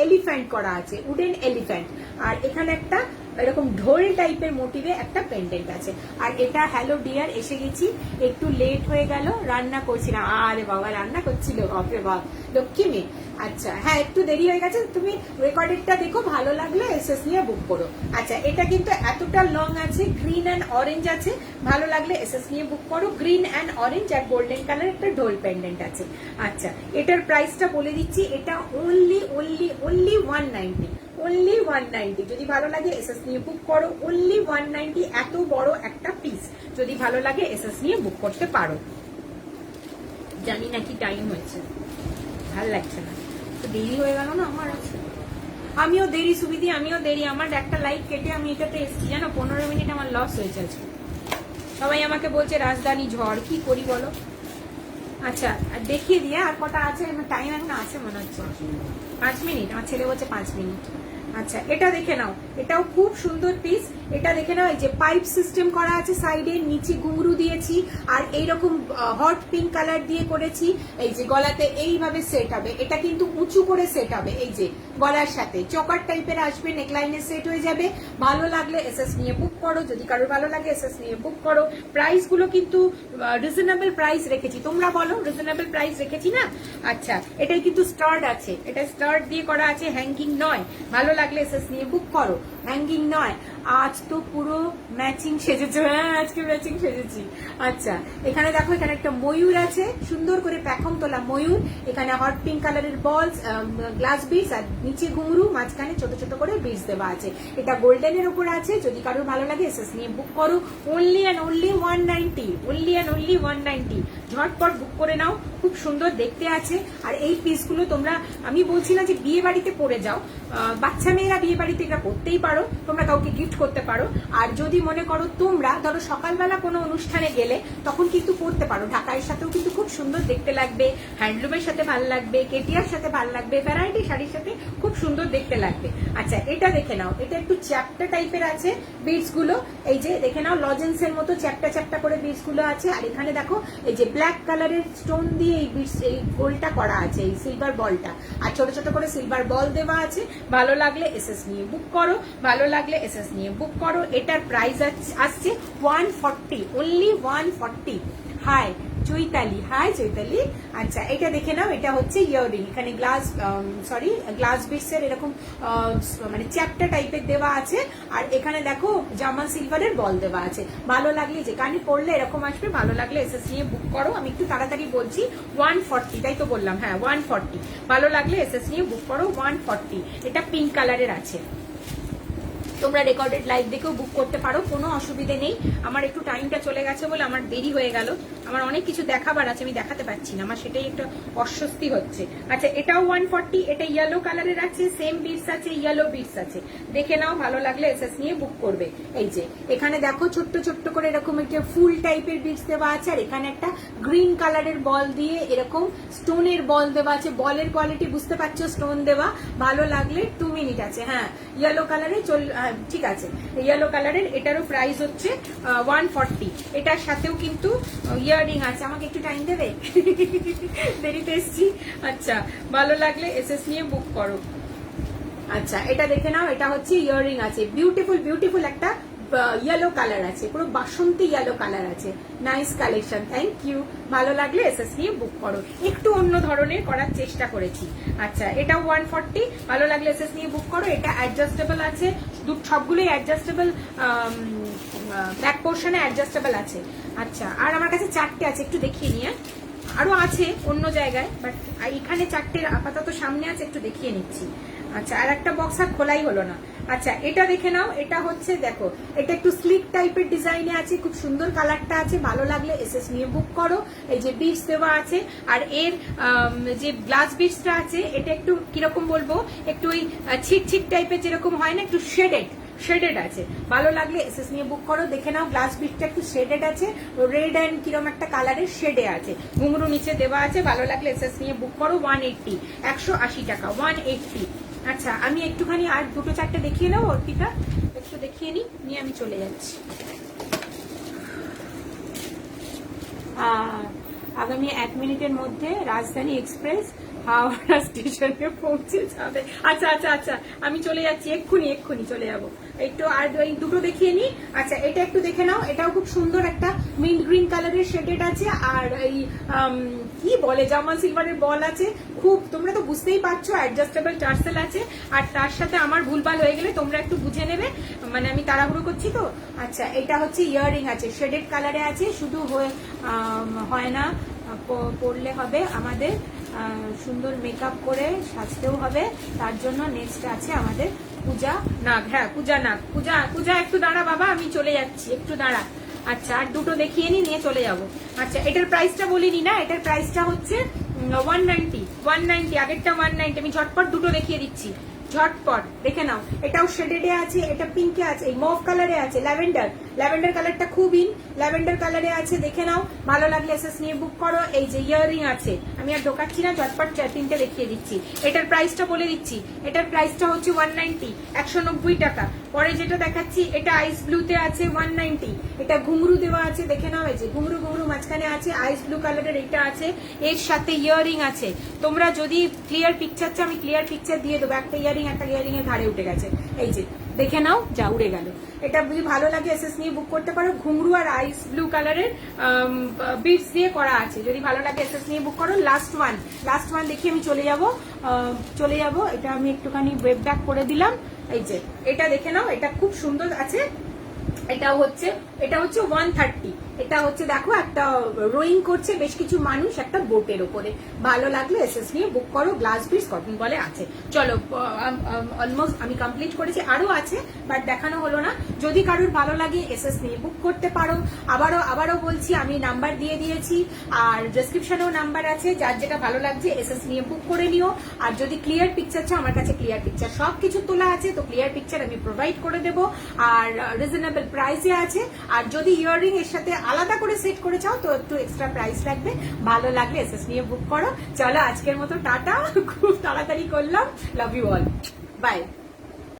এলিফ্যান্ট করা আছে, উডেন এলিফ্যান্ট, আর এখানে একটা এরকম ঢোল টাইপের মোটিভে একটা পেন্ডেন্ট আছে। আর এটা হ্যালো ডিয়ার এসে গেছি, একটু লেট হয়ে গেল, রান্না করছি না। আরে বাবা রান্না করছিল, বাপরে বাপ লক্ষ্মী মেয়ে। আচ্ছা হ্যাঁ একটু দেরি হয়ে গেছে, তুমি রেকর্ডেডটা দেখো, ভালো লাগলে এসএস নিয়ে বুক করো। আচ্ছা এটা কিন্তু এতটা লং আছে, গ্রিন অ্যান্ড অরেঞ্জ আছে, ভালো লাগলে এসএস নিয়ে বুক করো। গ্রিন অ্যান্ড অরেঞ্জ আর গোল্ডেন কালার একটা ঢোল পেন্ডেন্ট আছে। আচ্ছা এটার প্রাইসটা বলে দিচ্ছি, এটা অনলি 190, অনলি 190। যদি ভালো লাগে এসএস নিয়ে বুক করো, অনলি 190। এত বড় একটা পিস, যদি ভালো লাগে এসএস নিয়ে বুক করতে পারো। জানি না কি টাইম হয়েছে, ভাল লাগছে না, তো দেরি হয়ে গেল না আমার। আছে আমিও দেরি সুবিধি, আমিও দেরি, আমার একটা লাইক কেটে আমি এটাতে এসেছি জানো, 15 মিনিট আমার লস হয়েছে আজকে। সবাই আমাকে বলছে রাজধানী ঝড়, কি করি বলো। আচ্ছা আর দেখিয়ে দিয়ে আর কটা আছে, টাইম এখন আছে মনে হচ্ছে 5 মিনিট, আমার ছেলে বলছে 5 মিনিট। আচ্ছা এটা দেখে নাও, এটাও খুব সুন্দর পিস। এটা দেখে নাও, এই যে পাইপ সিস্টেম করা আছে সাইডে, নিচে ঘুঙরু দিয়েছি, আর এইরকম হট পিঙ্ক কালার দিয়ে করেছি। এই যে গলাতে এইভাবে সেট হবে, এটা কিন্তু উঁচু করে সেট হবে, এই যে গলার সাথে চকার টাইপের আসবে, নেকলাইনে সেট হয়ে যাবে। ভালো লাগলে এসএস নিয়ে বুক করো, যদি কারোর ভালো লাগে এসএস নিয়ে বুক করো। প্রাইস গুলো কিন্তু রিজনেবল প্রাইস রেখেছি, তোমরা বলো রিজনেবল প্রাইস রেখেছি না। আচ্ছা এটাই কিন্তু স্টার্ট আছে, এটা স্টার্ট দিয়ে করা আছে, হ্যাঙ্গিং নয়। ভালো লাগলে এসএস নিয়ে বুক করো, হ্যাঙ্গিং নয়। আজ তো পুরো ম্যাচিং সেজেছো, হ্যাঁ আজকে ম্যাচিং সেজেছি। আচ্ছা এখানে দেখো, এখানে একটা ময়ূর আছে, সুন্দর করে প্যাখম তোলা ময়ূর, এখানে হট পিঙ্ক কালারের বলস, গ্লাস বিটস, আর নিচে ঘুঙরু, মাঝখানে ছোট ছোট করে বিটস দেওয়া আছে। এটা গোল্ডেনের উপর আছে, যদি কারোর ভালো লাগে এসএস নিয়ে বুক করো। Only and only 190, only and only 190। ঝটপট বুক করে নাও, খুব সুন্দর দেখতে আছে। আর এই পিসগুলো তোমরা, আমি বলছি না যে বিয়ে বাড়িতে পরে যাও, বাচ্চা মেয়েরা বিয়ে বাড়িতে এটা পরতেই পারো, তোমরা কাউকে গিফট করতে পারো। আর যদি মনে করো তোমরা ধরো সকালবেলা কোনো অনুষ্ঠানে গেলে, তখন কিন্তু পরতে পারো, ঢাকাইয়ের সাথেও কিন্তু খুব সুন্দর দেখতে লাগবে, হ্যান্ডলুমের সাথে ভালো লাগবে, কেটিয়ার সাথে ভালো লাগবে, ভ্যারাইটি শাড়ির সাথে খুব সুন্দর দেখতে লাগবে। আচ্ছা এটা দেখে নাও, এটা একটু চ্যাপ্টা টাইপের আছে বিটস গুলো, এই যে দেখে নাও লজেন্সের মতো চ্যাপ্টা চ্যাপ্টা করে বিটস গুলো আছে। আর এখানে দেখো এই যে ব্ল্যাক কালারের স্টোন দিয়ে এই বিটস, এই গোলটা করা আছে, এই সিলভার বলটা, আর ছোট ছোট করে সিলভার বল দেওয়া আছে। ভালো লাগলে এসএস নিয়ে বুক করো, ভালো লাগলে এসএস নিয়ে বুক করো। এটার প্রাইস আসছে 140, only 140। Hi Chaitali, hi Chaitali. আচ্ছা এটা দেখে নাও, এটা হচ্ছে ইয়াররিং, এখানে গ্লাস গ্লাস বিটস এর এরকম মানে চ্যাপ্টা টাইপের দেওয়া আছে। আর এখানে দেখো জামা সিলভারের বল দেওয়া আছে। ভালো লাগলে যে কানে পড়লে এরকম আসবে, ভালো লাগলে এসএস নিয়ে বুক করো। আমি একটু তাড়াতাড়ি বলছি, 140, তাই তো বললাম, হ্যাঁ 140। ভালো লাগলে এসএস নিয়ে বুক করো, 140। এটা পিঙ্ক কালারের আছে, তোমরা রেকর্ডেড লাইভ দেখেও বুক করতে পারো, কোনো অসুবিধে নেই। আমার একটু টাইমটা চলে গেছে বলে আমার দেরি হয়ে গেল, আমার অনেক কিছু দেখাবার আছে, আমি দেখাতে পারছি না, আমার সেটাই একটা অস্বস্তি হচ্ছে। আচ্ছা এটাও 140, এটা ইয়েলো কালারের আছে, সেম বিটস আছে, ইয়েলো বিটস আছে, দেখে নাও। ভালো লাগলে এসএস নিয়ে বুক করবে। এই যে এখানে দেখো ছোট্ট ছোট্ট করে এরকম একটা ফুল টাইপের বিটস দেওয়া আছে, আর এখানে একটা গ্রিন কালারের বল দিয়ে এরকম স্টোনের বল দেওয়া আছে। বলের কোয়ালিটি বুঝতে পারছো, স্টোন দেওয়া। ভালো লাগলে 2 মিনিট আছে, হ্যাঁ ইয়েলো কালারে ঠিক আছে, ইয়েলো কালারের। এটারও প্রাইস হচ্ছে 140। এটার সাথেও কিন্তু ইয়াররিং আছে। আমাকে একটু টাইম দেবে, দেরিতে এসছি। আচ্ছা ভালো লাগলে এসএস নিয়ে বুক করো। আচ্ছা এটা দেখে নাও, এটা হচ্ছে ইয়াররিং আছে, বিউটিফুল বিউটিফুল একটা ইয়েলো কালার আছে, পুরো বাসন্তী ইয়েলো কালার আছে, নাইস কালেকশন, থ্যাংক ইউ। ভালো লাগলে এসএস নিয়ে বুক করো, একটু অন্য ধরনের করার চেষ্টা করেছি। আচ্ছা এটাও 140, ভালো লাগলে এসএস নিয়ে বুক করো। এটা অ্যাডজাস্টেবল আছে, সবগুলোই অ্যাডজাস্টেবল, ব্যাক পোর্শনে অ্যাডজাস্টেবল আছে। আচ্ছা আর আমার কাছে 4টে আছে, একটু দেখিয়ে নিয়ে, আরো আছে অন্য জায়গায়, বাট এখানে 4টে আপাতত সামনে আছে, একটু দেখিয়ে নিচ্ছি। আচ্ছা আর একটা বক্স আর খোলাই হলো না। আচ্ছা এটা দেখে নাও, এটা হচ্ছে দেখো, এটা একটু স্লিক টাইপের ডিজাইনে আছে, খুব সুন্দর কালারটা আছে। ভালো লাগলে এসএস নিয়ে বুক করো। এই যে বিটস দেওয়া আছে, আর এর যে গ্লাস বিটসটা আছে, এটা একটু কিরকম বলবো, একটু ওই ছিট ছিট টাইপের যেরকম হয় না, একটু শেডেড শেডেড আছে, ভালো লাগলে এসএস নিয়ে বুক করো। দেখে নাও গ্লাস বিটটা একটু শেডেড আছে, রেড অ্যান্ড কিরম একটা কালারের শেডে আছে, ঘুঙরু নিচে দেওয়া আছে, ভালো লাগলে এসএস নিয়ে বুক করো। 180, 180 টাকা, 180। আচ্ছা আমি একটুখানি আর দুটো চারটে দেখিয়ে নেবো, অর্পিতা একটু দেখিয়ে নিয়ে আমি চলে যাচ্ছি। আগামী 1 মিনিটের মধ্যে রাজধানী এক্সপ্রেস হাওড়া স্টেশনে পৌঁছে যাবে। আচ্ছা আচ্ছা আচ্ছা, আমি চলে যাচ্ছি, এক্ষুনি চলে যাব। একটু আর এই দুটো দেখিয়ে নি। আচ্ছা এটা একটু দেখে নাও, এটাও খুব সুন্দর একটা মিন্ট গ্রিন কালারের শেডেড আছে, আর এই কি বলে জামা সিলভারের বল আছে, খুব তোমরা তো বুঝতেই পারছো, অ্যাডজাস্টেবল টার্সেল আছে। আর তার সাথে আমার ভুলভাল হয়ে গেলে তোমরা একটু বুঝে নেবে, মানে আমি তাড়াহুড়ো করছি তো। আচ্ছা এটা হচ্ছে ইয়াররিং আছে, শেডেড কালারে আছে, শুধু হয় না পরলে হবে, আমাদের সুন্দর মেকআপ করে সাজতেও হবে, তার জন্য নেক্সট আছে আমাদের পূজা নাগ। হ্যাঁ পূজা নাগ, পূজা একটু দাঁড়া বাবা, আমি চলে যাচ্ছি, একটু দাঁড়া। আচ্ছা আর দুটো দেখিয়ে নিয়ে চলে যাব। আচ্ছা এটার প্রাইসটা বলিনি না, এটার প্রাইসটা হচ্ছে 190, আগেরটা 190, আমি ঝটপট দুটো দেখিয়ে দিচ্ছি, ঝটপট দেখে নাও। এটাও শেডেডে আছে, এটা পিঙ্কে আছে, এই মভ কালারে আছে, ল্যাভেন্ডার কালারটা খুব ইন, ল্যাভেন্ডার কালারে আছে, দেখে নাও, ভালো লাগলে এসএস নিয়ে বুক করো। এই যে ইয়াররিং আছে, আমি আর ঢোকাচ্ছি না, ঝটপট তিনটে দেখিয়ে দিচ্ছি। এটার প্রাইসটা বলে দিচ্ছি, এটার প্রাইসটা হচ্ছে 190, 190 টাকা। পরে যেটা দেখাচ্ছি এটা আইস ব্লুতে আছে 190, এটা ঘুঙরু দেওয়া আছে, দেখে নাও, এই যে ঘুঙরু মাঝখানে আছে, আইস ব্লু কালারের এটা আছে, এর সাথে ইয়াররিং আছে। তোমরা যদি ক্লিয়ার পিকচার চাও আমি ক্লিয়ার পিকচার দিয়ে দেবো, একটা ইয়াররিং এর ধারে উঠে গেছে, এই যে দেখে নাও, যা উড়ে গেল। এটা যদি ভালো লাগে এসএস নিয়ে বুক করতে পারো, ঘুঙরু আর আইস ব্লু কালারের বিটস দিয়ে করা আছে, যদি ভালো লাগে এসএস নিয়ে বুক করো। লাস্ট ওয়ান দেখি আমি চলে যাব। এটা আমি একটুখানি ওয়েব ব্যাক করে দিলাম, এই যে এটা দেখে নাও, এটা খুব সুন্দর আছে, এটা হচ্ছে 130, এটা হচ্ছে দেখো একটা রোয়িং করছে বেশ কিছু মানুষ একটা বোটের ওপরে, ভালো লাগলে এসএস নিয়ে বুক করো। গ্লাস বিটস কটন বলে আছে। চলো অলমোস্ট আমি কমপ্লিট করেছি, আরো আছে বাট দেখানো হলো না। যদি কারোর ভালো লাগে এসএস নিয়ে বুক করতে পারো। আবারও বলছি, আমি নাম্বার দিয়ে দিয়েছি, আর ডেসক্রিপশনেও নাম্বার আছে, যার যেটা ভালো লাগছে এসএস নিয়ে বুক করে নিও। আর যদি ক্লিয়ার পিকচার চাও, আমার কাছে ক্লিয়ার পিকচার সবকিছু তোলা আছে, তো ক্লিয়ার পিকচার আমি প্রোভাইড করে দেবো, আর রিজনেবল প্রাইসে আছে। আর যদি ইয়াররিং এর সাথে আলাদা করে সেট করে চাও তো একটু এক্সট্রা প্রাইস লাগবে, ভালো লাগলে এসএস নিয়ে বুক করো। চলো আজকের মতো টাটা, খুব তাড়াতাড়ি করলাম, লাভ ইউ অল, বাই।